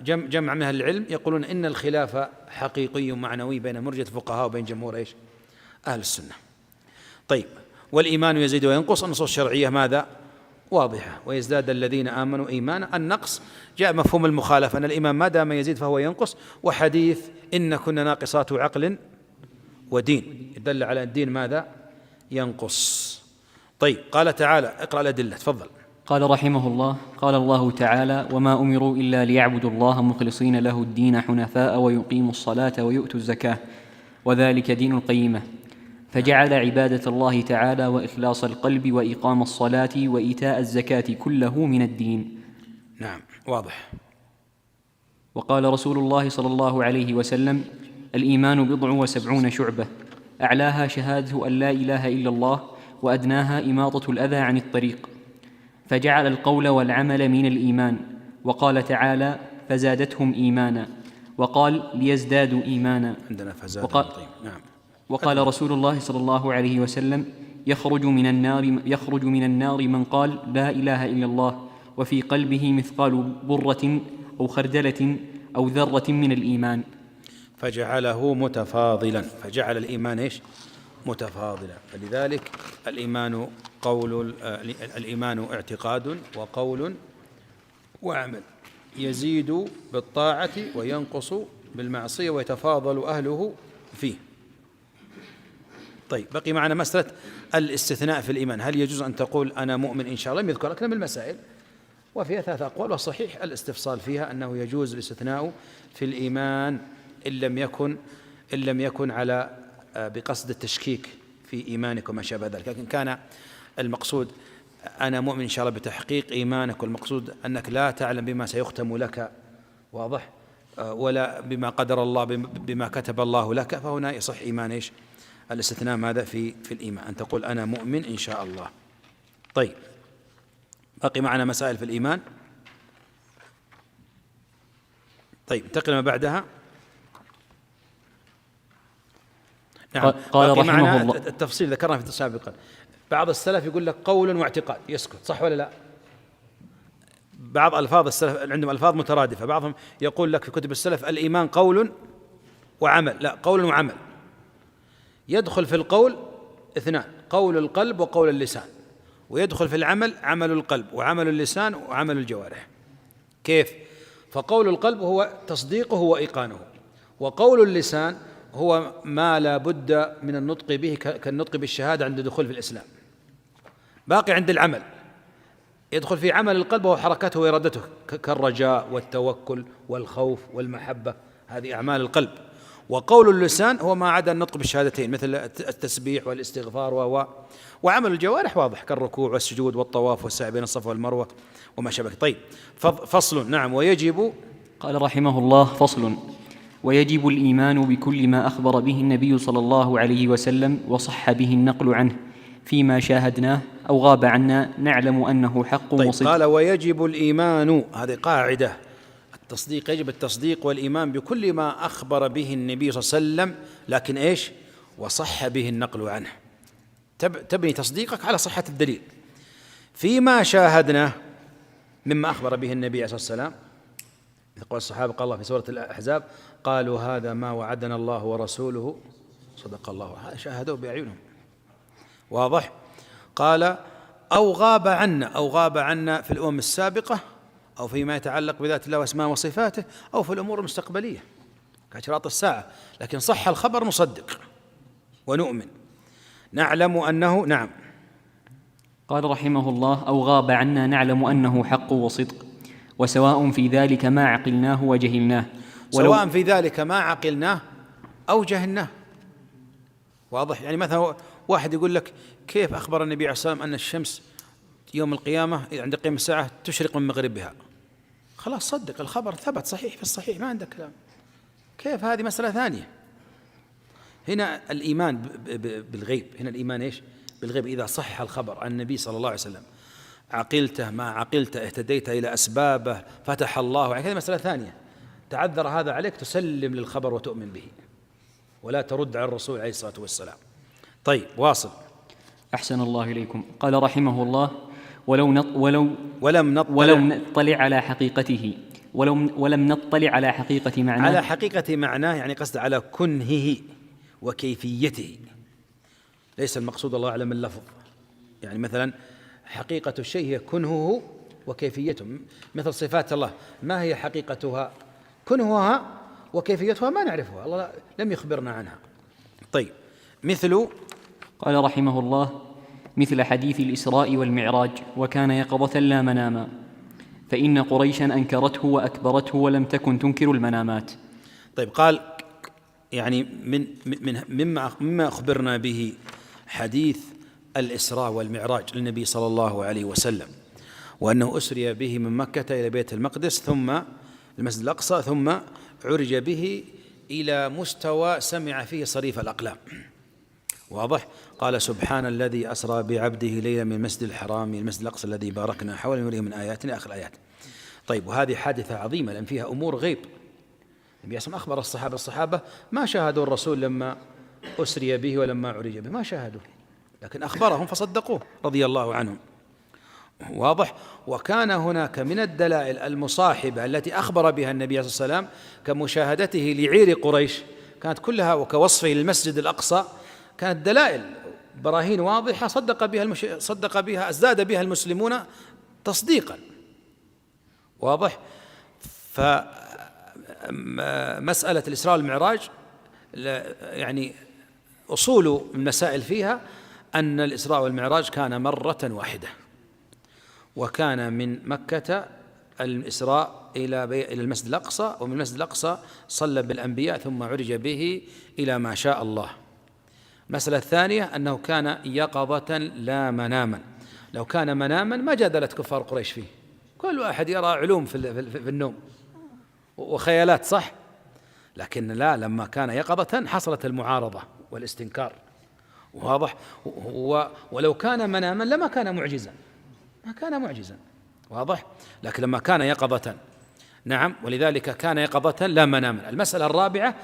جمع من أهل العلم يقولون إن الخلاف حقيقي معنوي بين مرجئة الفقهاء وبين جمهور أهل السنة. طيب، والإيمان يزيد وينقص، النصوص الشرعية ماذا؟ واضحة، ويزداد الذين آمنوا إيمانا. النقص جاء مفهوم المخالفة، أن الإيمان ما دام يزيد فهو ينقص، وحديث إن كنا ناقصات عقل ودين يدل على الدين ماذا؟ ينقص. طيب، قال تعالى اقرأ الأدلة، تفضل. قال رحمه الله: قال الله تعالى: وما أمروا إلا ليعبدوا الله مخلصين له الدين حنفاء ويقيموا الصلاة ويؤتوا الزكاة وذلك دين القيمة. فجعل عبادة الله تعالى وإخلاص القلب وإقام الصلاة وإيتاء الزكاة كله من الدين. نعم، واضح. وقال رسول الله صلى الله عليه وسلم: الإيمان 79 شعبة، أعلاها شهادة أن لا إله إلا الله، وأدناها إماطة الأذى عن الطريق. فجعل القول والعمل من الإيمان، وقال تعالى: فزادتهم إيمانا، وقال: ليزدادوا إيمانا. عندنا فزادهم. طيب، نعم. وقال رسول الله صلى الله عليه وسلم: يخرج من النار من قال لا إله إلا الله وفي قلبه مثقال برة أو خردلة أو ذرة من الإيمان. فجعله متفاضلا، فجعل الإيمان إيش؟ متفاضلا. فلذلك الإيمان اعتقاد وقول وعمل، يزيد بالطاعة وينقص بالمعصية ويتفاضل أهله فيه. طيب، بقي معنا مسألة الاستثناء في الإيمان. هل يجوز أن تقول أنا مؤمن إن شاء الله؟ لم يذكر لكن بالمسائل، وفيها 3 أقوال، والصحيح الاستفصال فيها أنه يجوز الاستثناء في الإيمان إن لم يكن على بقصد التشكيك في إيمانك وما شابه ذلك، لكن كان المقصود أنا مؤمن إن شاء الله بتحقيق إيمانك، والمقصود أنك لا تعلم بما سيختم لك، واضح، ولا بما قدر الله، بما كتب الله لك، فهنا يصح إيمان إيش؟ الاستثناء ماذا في الإيمان، أن تقول أنا مؤمن إن شاء الله. طيب، بقي معنا مسائل في الإيمان. طيب، انتقل ما بعدها. نعم، قال رحمه الله: التفصيل ذكرنا في سابقا. بعض السلف يقول لك قول واعتقاد، يسكت، صح ولا لا؟ بعض ألفاظ السلف عندهم ألفاظ مترادفة، بعضهم يقول لك في كتب السلف الإيمان قول وعمل، لا، قول وعمل. يدخل في القول 2، قول القلب وقول اللسان، ويدخل في العمل عمل القلب وعمل اللسان وعمل الجوارح. كيف؟ فقول القلب هو تصديقه وإيقانه، وقول اللسان هو ما لا بد من النطق به كالنطق بالشهادة عند الدخول في الإسلام. باقي عند العمل، يدخل في عمل القلب وهو حركته وإرادته كالرجاء والتوكل والخوف والمحبة، هذه أعمال القلب. وقول اللسان هو ما عدا النطق بالشهادتين مثل التسبيح والاستغفار وعمل الجوارح واضح كالركوع والسجود والطواف والسعي بين الصفا والمروة وما شابه. طيب، فصل. نعم، ويجب. قال رحمه الله: فصل: ويجب الإيمان بكل ما أخبر به النبي صلى الله عليه وسلم وصح به النقل عنه فيما شاهدناه أو غاب عنا نعلم أنه حق وصدق. قال ويجب الإيمان، هذه قاعدة، التصديق يجب التصديق والإيمان بكل ما أخبر به النبي صلى الله عليه وسلم، لكن إيش؟ وصح به النقل عنه، تبني تصديقك على صحة الدليل فيما شاهدناه مما أخبر به النبي عليه الصلاة والسلام. يقول الصحابة قال الله في سورة الأحزاب قالوا هذا ما وعدنا الله ورسوله صدق الله، شاهدوا بأعينهم، واضح؟ قال أو غاب عنا في الأمم السابقة، أو فيما يتعلق بذات الله واسماء وصفاته، أو في الأمور المستقبلية كأشراط الساعة، لكن صح الخبر نصدق ونؤمن، نعلم أنه نعم. قال رحمه الله أو غاب عنا نعلم أنه حق وصدق، وسواء في ذلك ما عقلناه وجهلناه، سواء في ذلك ما عقلناه أو جهلناه، واضح؟ يعني مثلا واحد يقول لك كيف أخبر النبي عليه الصلاة والسلام أن الشمس يوم القيامة عند قيام الساعة تشرق من مغربها، خلاص صدق الخبر، ثبت صحيح في الصحيح، ما عندك كلام. كيف؟ هذه مسألة ثانية. هنا الإيمان بالغيب، هنا الإيمان إيش؟ بالغيب. إذا صح الخبر عن النبي صلى الله عليه وسلم عقلته ما عقلته، اهتديت إلى أسبابه، فتح الله عليك، هذه مسألة ثانية. تعذر هذا عليك تسلم للخبر وتؤمن به ولا ترد على الرسول عليه الصلاة والسلام. طيب واصل. أحسن الله إليكم. قال رحمه الله ولم نطلع على حقيقته، ولم نطلع على حقيقة معناه، على حقيقة معناه يعني قصد على كنهه وكيفيته، ليس المقصود الله أعلم اللفظ. يعني مثلا حقيقة الشيء هي كنهه وكيفيته، مثل صفات الله ما هي حقيقتها؟ كنهها وكيفيتها ما نعرفها، الله لم يخبرنا عنها. طيب مثل، قال رحمه الله مثل حديث الإسراء والمعراج وكان يقظة لا مناما، فإن قريشا أنكرته وأكبرته ولم تكن تنكر المنامات. طيب قال يعني مما أخبرنا به حديث الإسراء والمعراج للنبي صلى الله عليه وسلم، وأنه أسري به من مكة إلى بيت المقدس ثم المسجد الأقصى، ثم عرج به إلى مستوى سمع فيه صريف الأقلام، واضح؟ قال سبحان الذي أسرى بعبده ليلا من المسجد الحرام إلى المسجد الأقصى الذي باركنا حوله لنريه من آياتنا، آخر الآيات. طيب وهذه حادثة عظيمة لأن فيها أمور غيب. النبي صلى الله عليه وسلم أخبر الصحابة ما شاهدوا الرسول لما أسري به ولما عرج به، ما شاهدوا، لكن أخبرهم فصدقوه رضي الله عنهم، واضح؟ وكان هناك من الدلائل المصاحبة التي أخبر بها النبي صلى الله عليه وسلم كمشاهدته لعير قريش، كانت كلها وكوصفه للمسجد الأقصى، كانت دلائل براهين واضحة صدق بها ازداد بها المسلمون تصديقا، واضح؟ فمسألة الإسراء والمعراج يعني أصول المسائل فيها أن الإسراء والمعراج كان مرة واحدة، وكان من مكة الإسراء إلى المسجد الأقصى، ومن المسجد الأقصى صلى بالأنبياء ثم عرج به إلى ما شاء الله. المسألة الثانية أنه كان يقظة لا مناما، لو كان مناما ما جادلت كفار قريش فيه، كل واحد يرى علوم في النوم وخيالات، صح؟ لكن لا، لما كان يقظة حصلت المعارضة والاستنكار، واضح؟ ولو كان مناما لما كان معجزا، ما كان معجزا، واضح؟ لكن لما كان يقظة نعم، ولذلك كان يقظة لا مناما. المسألة الرابعة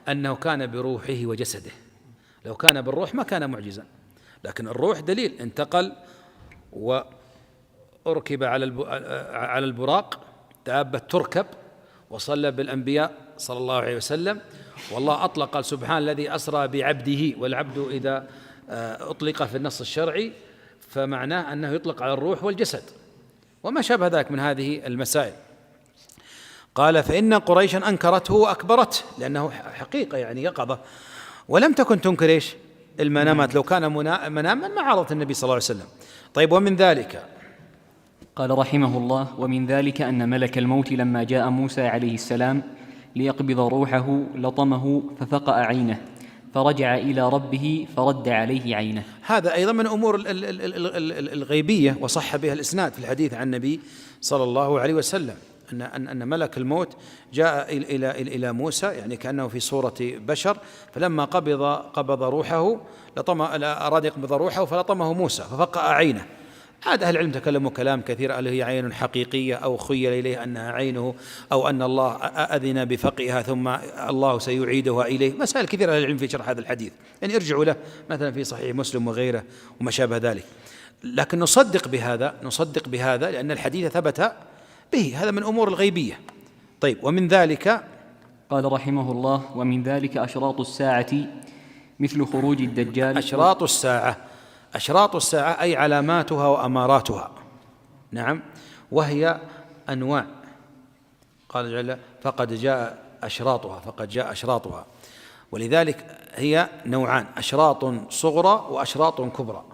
أنه كان بروحه وجسده، لو كان بالروح ما كان معجزا، لكن الروح دليل، انتقل وأركب على البراق، دابة تركب، وصلى بالأنبياء صلى الله عليه وسلم، والله أطلق قال سبحان الذي أسرى بعبده، والعبد إذا أطلق في النص الشرعي فمعناه أنه يطلق على الروح والجسد وما شابه ذلك من هذه المسائل. قال فإن قريشا أنكرته وأكبرته، لأنه حقيقة يعني يقظة، ولم تكن تنكر إيش؟ المنامات، لو كان مناما ما عارضت النبي صلى الله عليه وسلم. طيب ومن ذلك، قال رحمه الله ومن ذلك أن ملك الموت لما جاء موسى عليه السلام ليقبض روحه لطمه ففقأ عينه، فرجع إلى ربه فرد عليه عينه. هذا أيضا من أمور الغيبية وصح بها الإسناد في الحديث عن النبي صلى الله عليه وسلم، أن ملك الموت جاء إلى موسى يعني كأنه في صورة بشر، فلما قبض روحه أراد يقبض روحه فلطمه موسى ففقأ عينه. عاد أهل العلم تكلموا كلام كثير، هل هي عين حقيقية أو خيل إليه أنها عينه، أو أن الله أذن بفقئها ثم الله سيعيدها إليه. مسائل كثيرة أهل العلم في شرح هذا الحديث، يعني ارجعوا له مثلا في صحيح مسلم وغيره وما شابه ذلك. لكن نصدق بهذا لأن الحديث ثبت به، هذا من أمور الغيبية. طيب، ومن ذلك قال رحمه الله: ومن ذلك أشراط الساعة مثل خروج الدجال. أشراط الساعة أي علاماتها وأماراتها، نعم، وهي أنواع. قال جل: فقد جاء أشراطها، ولذلك هي نوعان: أشراط صغرى وأشراط كبرى.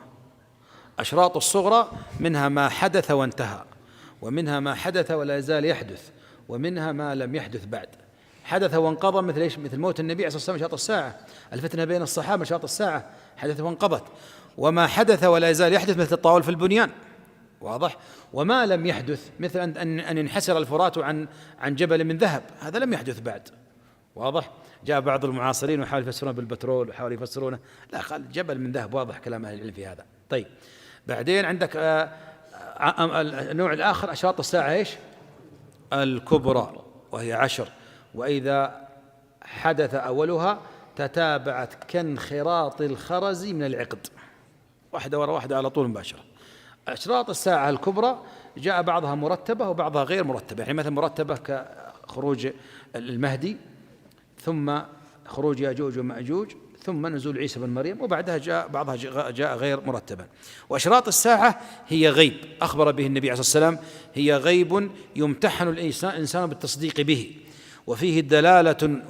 أشراط الصغرى منها ما حدث وانتهى، ومنها ما حدث ولا يزال يحدث، ومنها ما لم يحدث بعد. حدث وانقضى مثل ايش؟ مثل موت النبي عليه الصلاة والسلام أشراط الساعة، الفتنة بين الصحابة أشراط الساعة، حدث وانقضت. وما حدث ولا يزال يحدث مثل الطاول في البنيان، واضح. وما لم يحدث مثل أن ينحسر الفرات عن جبل من ذهب، هذا لم يحدث بعد، واضح. جاء بعض المعاصرين وحاولوا يفسرونه بالبترول وحاولوا يفسرونه، لا، قال جبل من ذهب، واضح كلام أهل العلم في هذا. طيب، بعدين عندك النوع الآخر أشراط الساعة ايش؟ الكبرى، وهي 10. وإذا حدث أولها تتابعت كانخراط الخرز من العقد، واحدة وراء واحدة على طول مباشرة. أشراط الساعة الكبرى جاء بعضها مرتبة وبعضها غير مرتبة، يعني مثلا مرتبة كخروج المهدي، ثم خروج يأجوج ومأجوج، ثم نزول عيسى بن مريم، وبعدها بعضها جاء غير مرتبا. وأشراط الساعة هي غيب أخبر به النبي عليه الصلاة والسلام، هي غيب يمتحن الإنسان بالتصديق به، وفيه الدلالة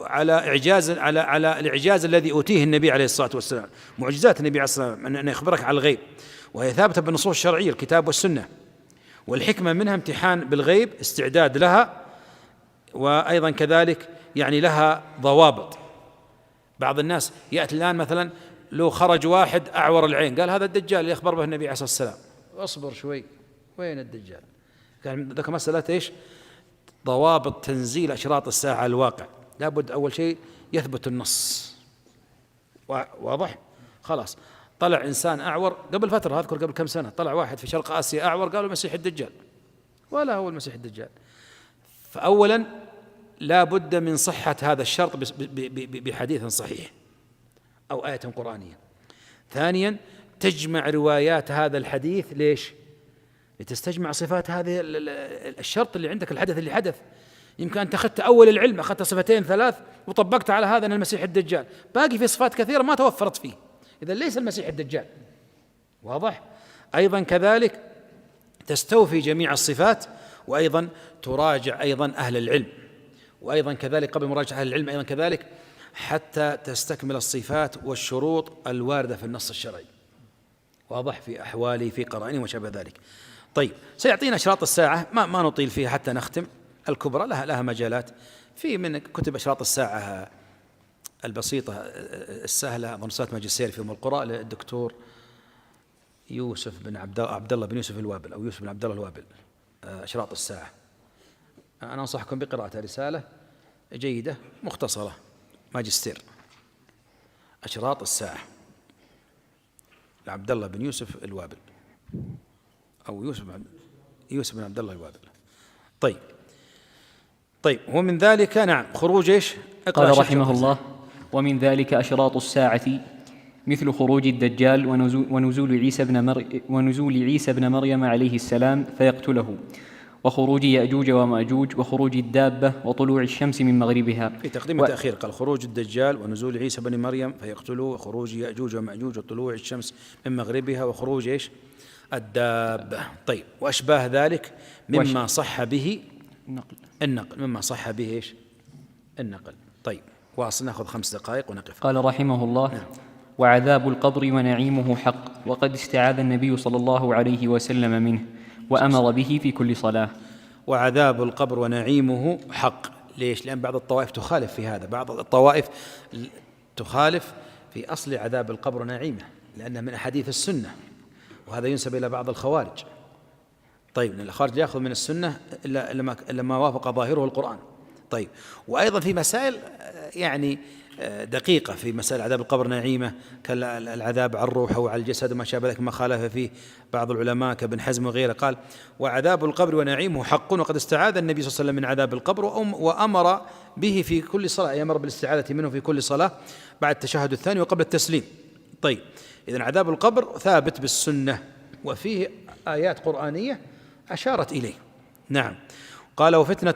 على الإعجاز الذي أوتيه النبي عليه الصلاة والسلام، معجزات النبي عليه الصلاة والسلام أن يخبرك على الغيب، وهي ثابتة بالنصوص الشرعية الكتاب والسنة. والحكمة منها امتحان بالغيب، استعداد لها، وأيضا كذلك يعني لها ضوابط. بعض الناس يأتي الآن مثلا لو خرج واحد أعور العين، قال هذا الدجال اللي أخبر به النبي عليه الصلاة والسلام. اصبر شوي، وين الدجال؟ كان ذاك مسألة ايش؟ ضوابط تنزيل أشراط الساعة على الواقع. لابد أول شيء يثبت النص، واضح. خلاص، طلع إنسان أعور قبل فترة، أذكر قبل كم سنة طلع واحد في شرق آسيا أعور، قالوا المسيح الدجال، ولا هو المسيح الدجال. فأولا لا بد من صحة هذا الشرط بحديث صحيح أو آية قرآنية. ثانيا تجمع روايات هذا الحديث، ليش؟ لتستجمع صفات هذه الشرط اللي عندك، الحدث اللي حدث. يمكن أنت أخذت أول العلم، أخذت صفتين ثلاث وطبقت على هذا أن المسيح الدجال، باقي في صفات كثيرة ما توفرت فيه، إذا ليس المسيح الدجال، واضح. أيضا كذلك تستوفي جميع الصفات، وأيضا تراجع أيضا أهل العلم، وأيضا كذلك قبل مراجعة أهل العلم أيضا كذلك حتى تستكمل الصفات والشروط الواردة في النص الشرعي، واضح، في أحواله في قرائنه وما شابه ذلك. طيب، سيعطينا أشراط الساعة، ما نطيل فيها حتى نختم. الكبرى لها مجالات، في من كتب أشراط الساعة البسيطة السهلة، رسالة ماجستير في أم القرى للدكتور يوسف بن عبد الله بن يوسف الوابل، أو يوسف بن عبد الله الوابل، أشراط الساعة. أنا أنصحكم بقراءة رسالة جيدة مختصرة، ماجستير أشراط الساعة لعبد الله بن يوسف الوابل، أو يوسف بن عبد الله الوابل. طيب، ومن ذلك نعم خروج ايش؟ قال رحمه الله: ومن ذلك أشراط الساعة مثل خروج الدجال ونزول عيسى بن مريم عليه السلام فيقتله، وخروج يأجوج ومأجوج، وخروج الدابة، وطلوع الشمس من مغربها. في تقديم وتأخير قال خروج الدجال ونزول عيسى بن مريم فيقتله، وخروج يأجوج ومأجوج، وطلوع الشمس من مغربها، وخروج ايش؟ الدابة. طيب، وأشباه ذلك مما صح به النقل، مما صح به ايش؟ النقل. طيب، واصل، ناخذ 5 دقائق ونقف. قال رحمه الله: نعم. وعذاب القبر ونعيمه حق، وقد استعاذ النبي صلى الله عليه وسلم منه، وأمر به في كل صلاة. وعذاب القبر ونعيمه حق. ليش؟ لأن بعض الطوائف تخالف في هذا، بعض الطوائف تخالف في أصل عذاب القبر ونعيمه، لأنه من أحاديث السنة، وهذا ينسب إلى بعض الخوارج. طيب لأن الخارج لا يأخذ من السنة إلا ما وافق ظاهره القرآن. طيب وأيضا في مسائل يعني دقيقة، في مسائل عذاب القبر نعيمة كالعذاب على الروح أو على الجسد وما شابه ذلك، ما خالف فيه بعض العلماء كابن حزم وغيره. قال وعذاب القبر ونعيمه حق، وقد استعاذ النبي صلى الله عليه وسلم من عذاب القبر وأمر به في كل صلاة، يأمر بالاستعاذة منه في كل صلاة بعد التشهد الثاني وقبل التسليم. طيب إذن عذاب القبر ثابت بالسنة وفيه آيات قرآنية أشارت إليه. نعم. قال وفتنة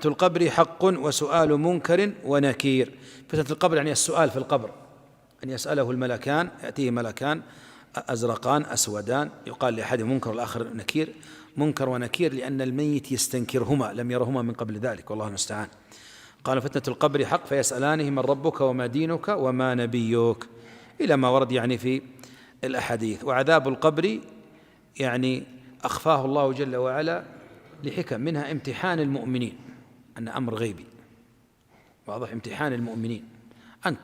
القبر حق وسؤال منكر ونكير. فتنة القبر يعني السؤال في القبر، أن يسأله الملكان، يأتيه ملكان أزرقان أسودان، يقال لأحد منكر والآخر نكير. منكر ونكير لأن الميت يستنكرهما، لم يرهما من قبل ذلك، والله المستعان. قال فتنة القبر حق فيسألانه من ربك وما دينك وما نبيك، إلى ما ورد يعني في الأحاديث. وعذاب القبر يعني أخفاه الله جل وعلا لحكم، منها امتحان المؤمنين، أن أمر غيبي واضح، امتحان المؤمنين. أنت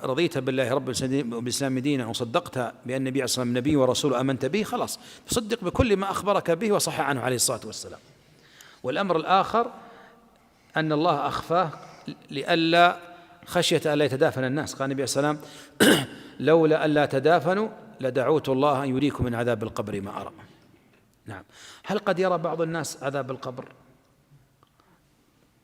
رضيت بالله رب وبالإسلام دينا وصدقت بأن النبي عليه الصلاة والسلام نبي ورسول أمنت به، خلاص تصدق بكل ما أخبرك به وصح عنه عليه الصلاة والسلام. والأمر الآخر أن الله أخفاه لئلا خشية ألا يتدافن الناس. قال النبي عليه الصلاة والسلام لولا ألا تدافنوا لدعوت الله أن يريكم من عذاب القبر ما أرى. نعم. هل قد يرى بعض الناس عذاب القبر؟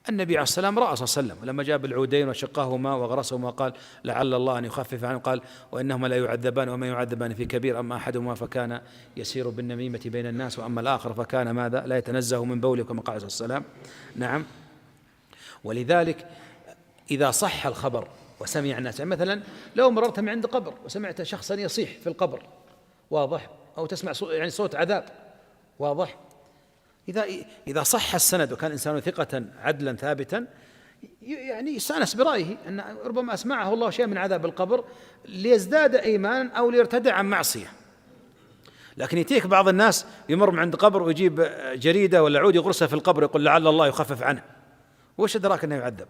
النبي عليه الصلاة والسلام رأى صلى الله عليه وسلم لما جاب العودين وشقاهما وغرسهما وقال لعل الله أن يخفف عنه، قال وإنهما لا يعذبان وما يعذبان في كبير، أما أحدهما فكان يسير بالنميمة بين الناس، وأما الآخر فكان ماذا لا يتنزه من بوله كما قال صلى الله عليه وسلم. نعم. ولذلك إذا صح الخبر وسمع الناس، يعني مثلا لو مررت من عند قبر وسمعت شخصا يصيح في القبر واضح، أو تسمع يعني صوت عذاب واضح، إذا صح السند وكان إنسان ثقة عدلا ثابتا يعني يستأنس برأيه أن ربما أسمعه الله شيء من عذاب القبر ليزداد إيمانا أو ليرتدع عن معصية. لكن يتيك بعض الناس يمر من عند قبر ويجيب جريدة ولا عود يغرسها في القبر يقول لعل الله يخفف عنه، وش أدراك أنه يعذب؟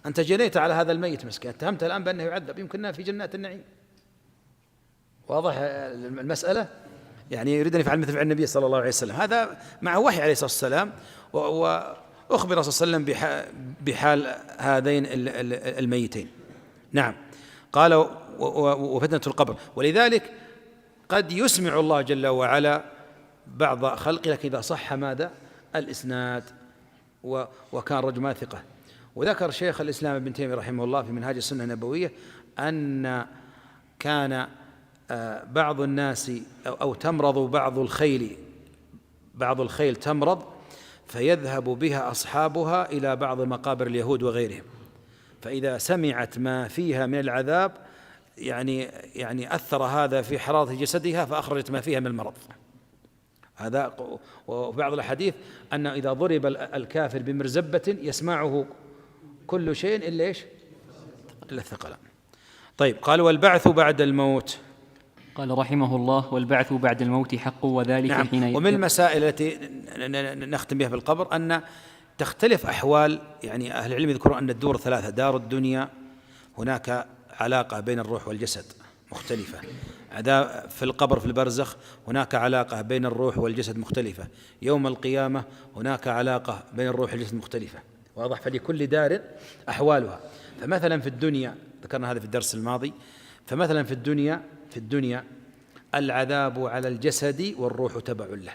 أنت جنيت على هذا الميت مسكين، اتهمت الآن بأنه يعذب، يمكننا في جنات النعيم. واضح المسألة؟ يعني يريد أن يفعل مثل النبي صلى الله عليه وسلم، هذا مع وحي عليه الصلاة والسلام، وأخبر صلى الله عليه وسلم بحال هذين الميتين. نعم. قال وفتنة القبر، ولذلك قد يسمع الله جل وعلا بعض خلقه لكن إذا صح ماذا الإسناد وكان رجل ثقة. وذكر شيخ الإسلام ابن تيمية رحمه الله في منهاج السنة النبوية أن كان بعض الناس أو تمرض بعض الخيل تمرض فيذهب بها أصحابها إلى بعض مقابر اليهود وغيرهم، فإذا سمعت ما فيها من العذاب يعني أثر هذا في حرارة جسدها فأخرجت ما فيها من المرض. هذا. وفي بعض الحديث أن إذا ضرب الكافر بمرزبة يسمعه كل شيء إلا إيش؟ إلا الثقلان. طيب. قال والبعث بعد الموت. قال رحمه الله والبعث بعد الموت حق وذلك نعم. حين ومن المسائل التي نختم بها في القبر أن تختلف أحوال، يعني أهل العلم يذكرون أن الدور ثلاثة: دار الدنيا هناك علاقة بين الروح والجسد مختلفة، عذاب في القبر في البرزخ هناك علاقة بين الروح والجسد مختلفة، يوم القيامة هناك علاقة بين الروح والجسد مختلفة. واضح؟ فلكل دار أحوالها. فمثلا في الدنيا، ذكرنا هذا في الدرس الماضي، فمثلا في الدنيا العذاب على الجسد والروح تبع له،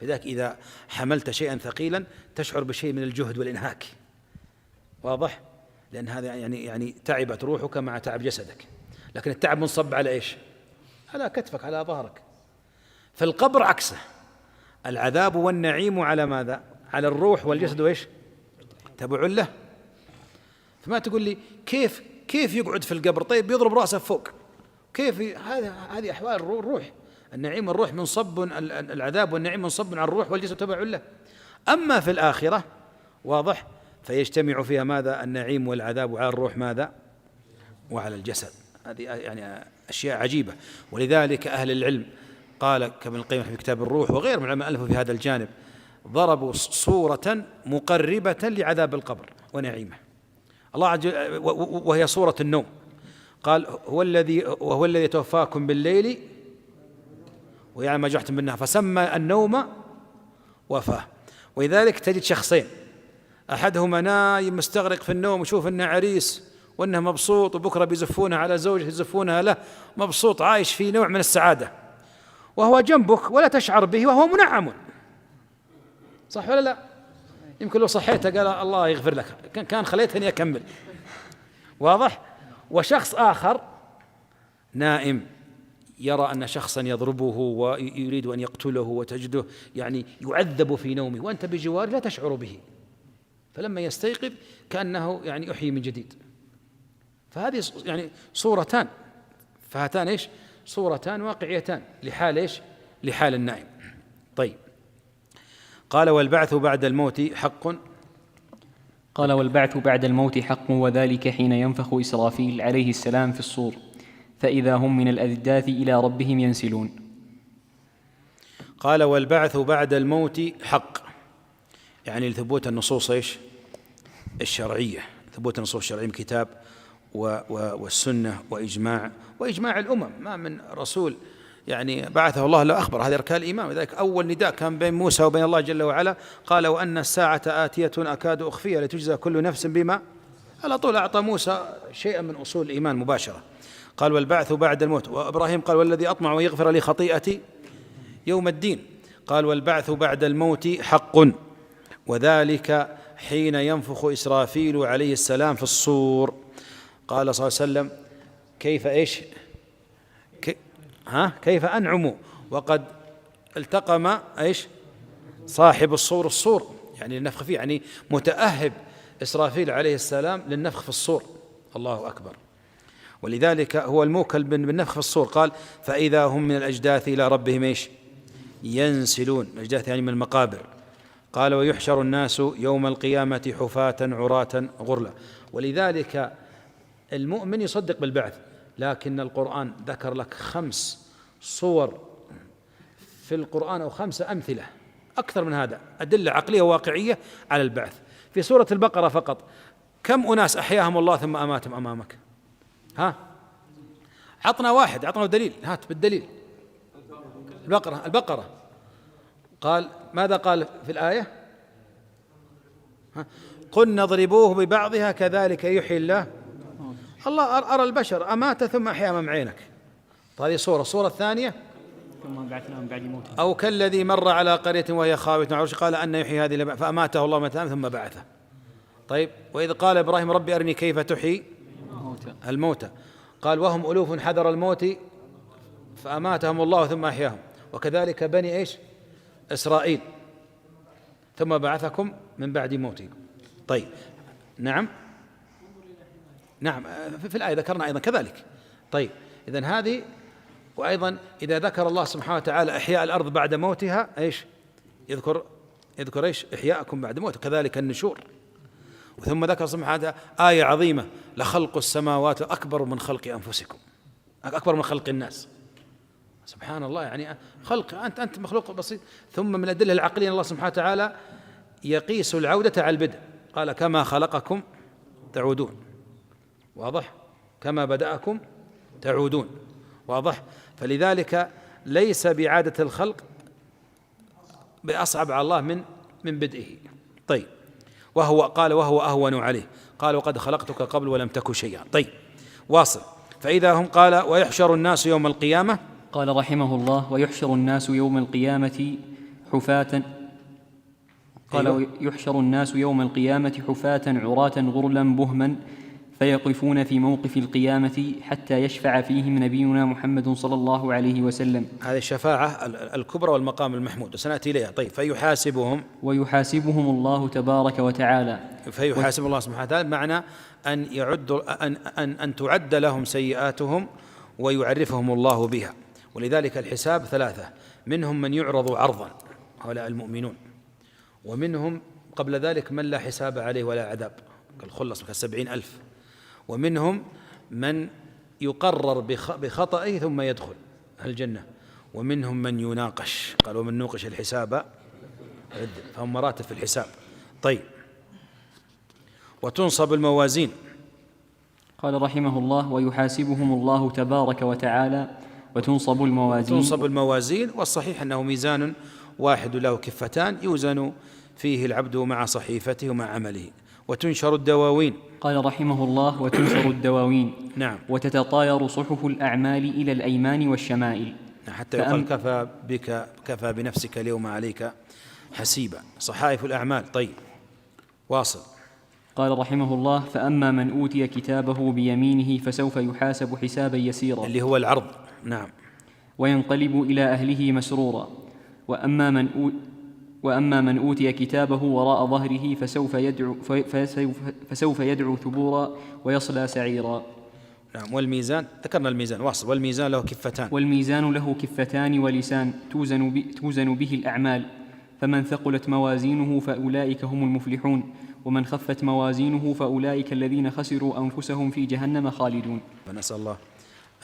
فذلك إذا حملت شيئا ثقيلا تشعر بشيء من الجهد والإنهاك. واضح؟ لأن هذا يعني تعبت روحك مع تعب جسدك، لكن التعب منصب على إيش؟ على كتفك، على ظهرك. في القبر عكسه، العذاب والنعيم على ماذا؟ على الروح والجسد وإيش؟ تبع له. فما تقول لي كيف يقعد في القبر؟ طيب يضرب رأسه فوق، كيف؟ هذه أحوال الروح. النعيم والروح منصب، العذاب والنعيم منصب على الروح والجسد تبع له. أما في الآخرة واضح فيجتمع فيها ماذا؟ النعيم والعذاب على الروح ماذا؟ وعلى الجسد. هذه يعني أشياء عجيبة. ولذلك أهل العلم قال كابن القيم في كتاب الروح وغير من العلماء ألفوا في هذا الجانب، ضربوا صورة مقربة لعذاب القبر ونعيمه الله وهي صورة النوم. قال وهو الذي يتوفاكم بالليل ويعلم ما جرحتم بالنهار، فسمى النوم وفاة. ولذلك تجد شخصين، أحدهما نايم مستغرق في النوم ويشوف أنه عريس وأنه مبسوط، وبكرة بيزفونها على زوجه يزفونها له، مبسوط عايش في نوع من السعادة، وهو جنبك ولا تشعر به وهو منعم، صح ولا لا؟ يمكن لو صحيته قال الله يغفر لك، كان خليتني أكمل، واضح؟ وشخص آخر نائم يرى أن شخصا يضربه ويريد أن يقتله، وتجده يعني يعذب في نومه وأنت بجواره لا تشعر به، فلما يستيقظ كأنه يعني يحيي من جديد. فهذه يعني صورتان، فهاتان ايش؟ صورتان واقعيتان لحال ايش؟ لحال النائم. طيب، قال والبعث بعد الموت حق. قال والبعث بعد الموت حق، وذلك حين ينفخ إسرافيل عليه السلام في الصور، فإذا هم من الأجداث إلى ربهم ينسلون. قال والبعث بعد الموت حق، يعني لثبوت النصوص ايش؟ الشرعية، ثبوت النصوص الشرعية من الكتاب والسنة وإجماع الأمم. ما من رسول يعني بعثه الله لا أخبر، هذه أركان الإيمان. وذلك أول نداء كان بين موسى وبين الله جل وعلا، قال وأن الساعة آتية أكاد أخفيها لتجزى كل نفس بما، على طول أعطى موسى شيئا من أصول الإيمان مباشرة. قال والبعث بعد الموت. وإبراهيم قال والذي أطمع أن يغفر لي خطيئتي يوم الدين. قال والبعث بعد الموت حق، وذلك حين ينفخ إسرافيل عليه السلام في الصور. قال صلى الله عليه وسلم كيف ايش؟ كيف أنعم وقد التقم ايش؟ صاحب الصور يعني النفخ فيه، يعني متأهب إسرافيل عليه السلام للنفخ في الصور. الله أكبر. ولذلك هو الموكل بالنفخ في الصور. قال فإذا هم من الأجداث إلى ربهم ايش؟ ينسلون. الأجداث يعني من المقابر. قال ويحشر الناس يوم القيامة حفاة عراة غرلا. ولذلك المؤمن يصدق بالبعث، لكن القرآن ذكر لك 5 صور في القرآن أو 5 أمثلة أكثر من هذا، أدلة عقلية وواقعية على البعث. في سورة البقرة فقط كم أناس أحياهم الله ثم أماتهم أمامك؟ عطنا واحد، عطنا دليل، هات بالدليل. البقرة قال ماذا قال في الآية؟ قلنا اضربوه ببعضها كذلك يحيي الله أرى البشر أمات ثم أحيا أمام عينك. هذه الصورة الثانية ثم بعثناه من بعد موته، أو كالذي مر على قرية وهي خاوية على عروشها قال أن يحيي هذه فأماته الله متى ثم بعثه. طيب، وإذ قال إبراهيم ربي أرني كيف تحيي الموتى قال وهم ألوف حذر الموت فأماتهم الله ثم أحياهم. وكذلك بني إيش؟ إسرائيل ثم بعثكم من بعد موتهم. طيب، نعم في الآية ذكرنا أيضا كذلك. طيب، إذن هذه. وأيضا إذا ذكر الله سبحانه وتعالى إحياء الأرض بعد موتها إيش؟ يذكر إيش؟ إحياءكم بعد موت، كذلك النشور. ثم ذكر سبحانه وتعالى آية عظيمة لخلق السماوات أكبر من خلق أنفسكم، أكبر من خلق الناس. سبحان الله، يعني خلق أنت مخلوق بسيط. ثم من الأدلة العقلية الله سبحانه وتعالى يقيس العودة على البدء، قال كما خلقكم تعودون. واضح؟ كما بدأكم تعودون. واضح؟ فلذلك ليس بعادة الخلق بأصعب على الله من بدئه. طيب، وهو أهون عليه. قال وقد خلقتك قبل ولم تك شيئا. طيب، واصل. فإذا هم قال ويحشر الناس يوم القيامة. قال رحمه الله ويحشر الناس يوم القيامة حفاة. قال ويحشر الناس يوم القيامة حفاة عراة غرلا بهما، فيقفون في موقف القيامة حتى يشفع فيهم نبينا محمد صلى الله عليه وسلم. هذه الشفاعة الكبرى والمقام المحمود، وسنأتي إليها. طيب، ويحاسبهم الله تبارك وتعالى. فيحاسب الله سبحانه وتعالى معنى أن تعد لهم سيئاتهم ويعرفهم الله بها. ولذلك الحساب 3، منهم من يعرض عرضا هؤلاء المؤمنون، ومنهم قبل ذلك من لا حساب عليه ولا عذاب كالخلص ك70,000، ومنهم من يقرر بخطئه ثم يدخل الجنة، ومنهم من يناقش، قال ومن نوقش الحساب عد، فهم مراتب في الحساب. طيب، وتنصب الموازين. قال رحمه الله ويحاسبهم الله تبارك وتعالى وتنصب الموازين. والصحيح أنه ميزان واحد له كفتان يوزن فيه العبد مع صحيفته ومع عمله. وتنشر الدواوين. قال رحمه الله: وتنشر الدواوين. نعم. وتتطاير صحف الأعمال إلى الأيمان والشمائل، حتى يقال كفى بنفسك اليوم عليك حسيبا. صحائف الأعمال. طيب، واصل. قال رحمه الله: فأما من أوتي كتابه بيمينه فسوف يحاسب حسابا يسيرا، اللي هو العرض. نعم. وينقلب إلى أهله مسرورا. وأما من أوتي كتابه وراء ظهره فسوف يدعو ثبورا ويصلى سعيرا. نعم. والميزان، ذكرنا الميزان. واصل. والميزان له كفتان. والميزان له كفتان ولسان توزن به الأعمال، فمن ثقلت موازينه فأولئك هم المفلحون، ومن خفت موازينه فأولئك الذين خسروا أنفسهم في جهنم خالدون. فنسأل الله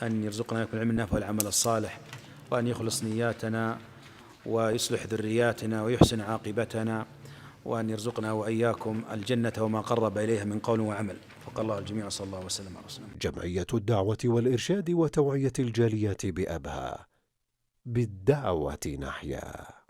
أن يرزقنا العلم النافع والعمل الصالح، وأن يخلص نياتنا ويصلح ذرياتنا ويحسن عاقبتنا، وأن يرزقنا وإياكم الجنة وما قرب إليها من قول وعمل. فقال الله الجميع، صلى الله وسلم على رسوله. جمعية الدعوة والإرشاد وتوعية الجاليات بأبها، بالدعوة نحيا.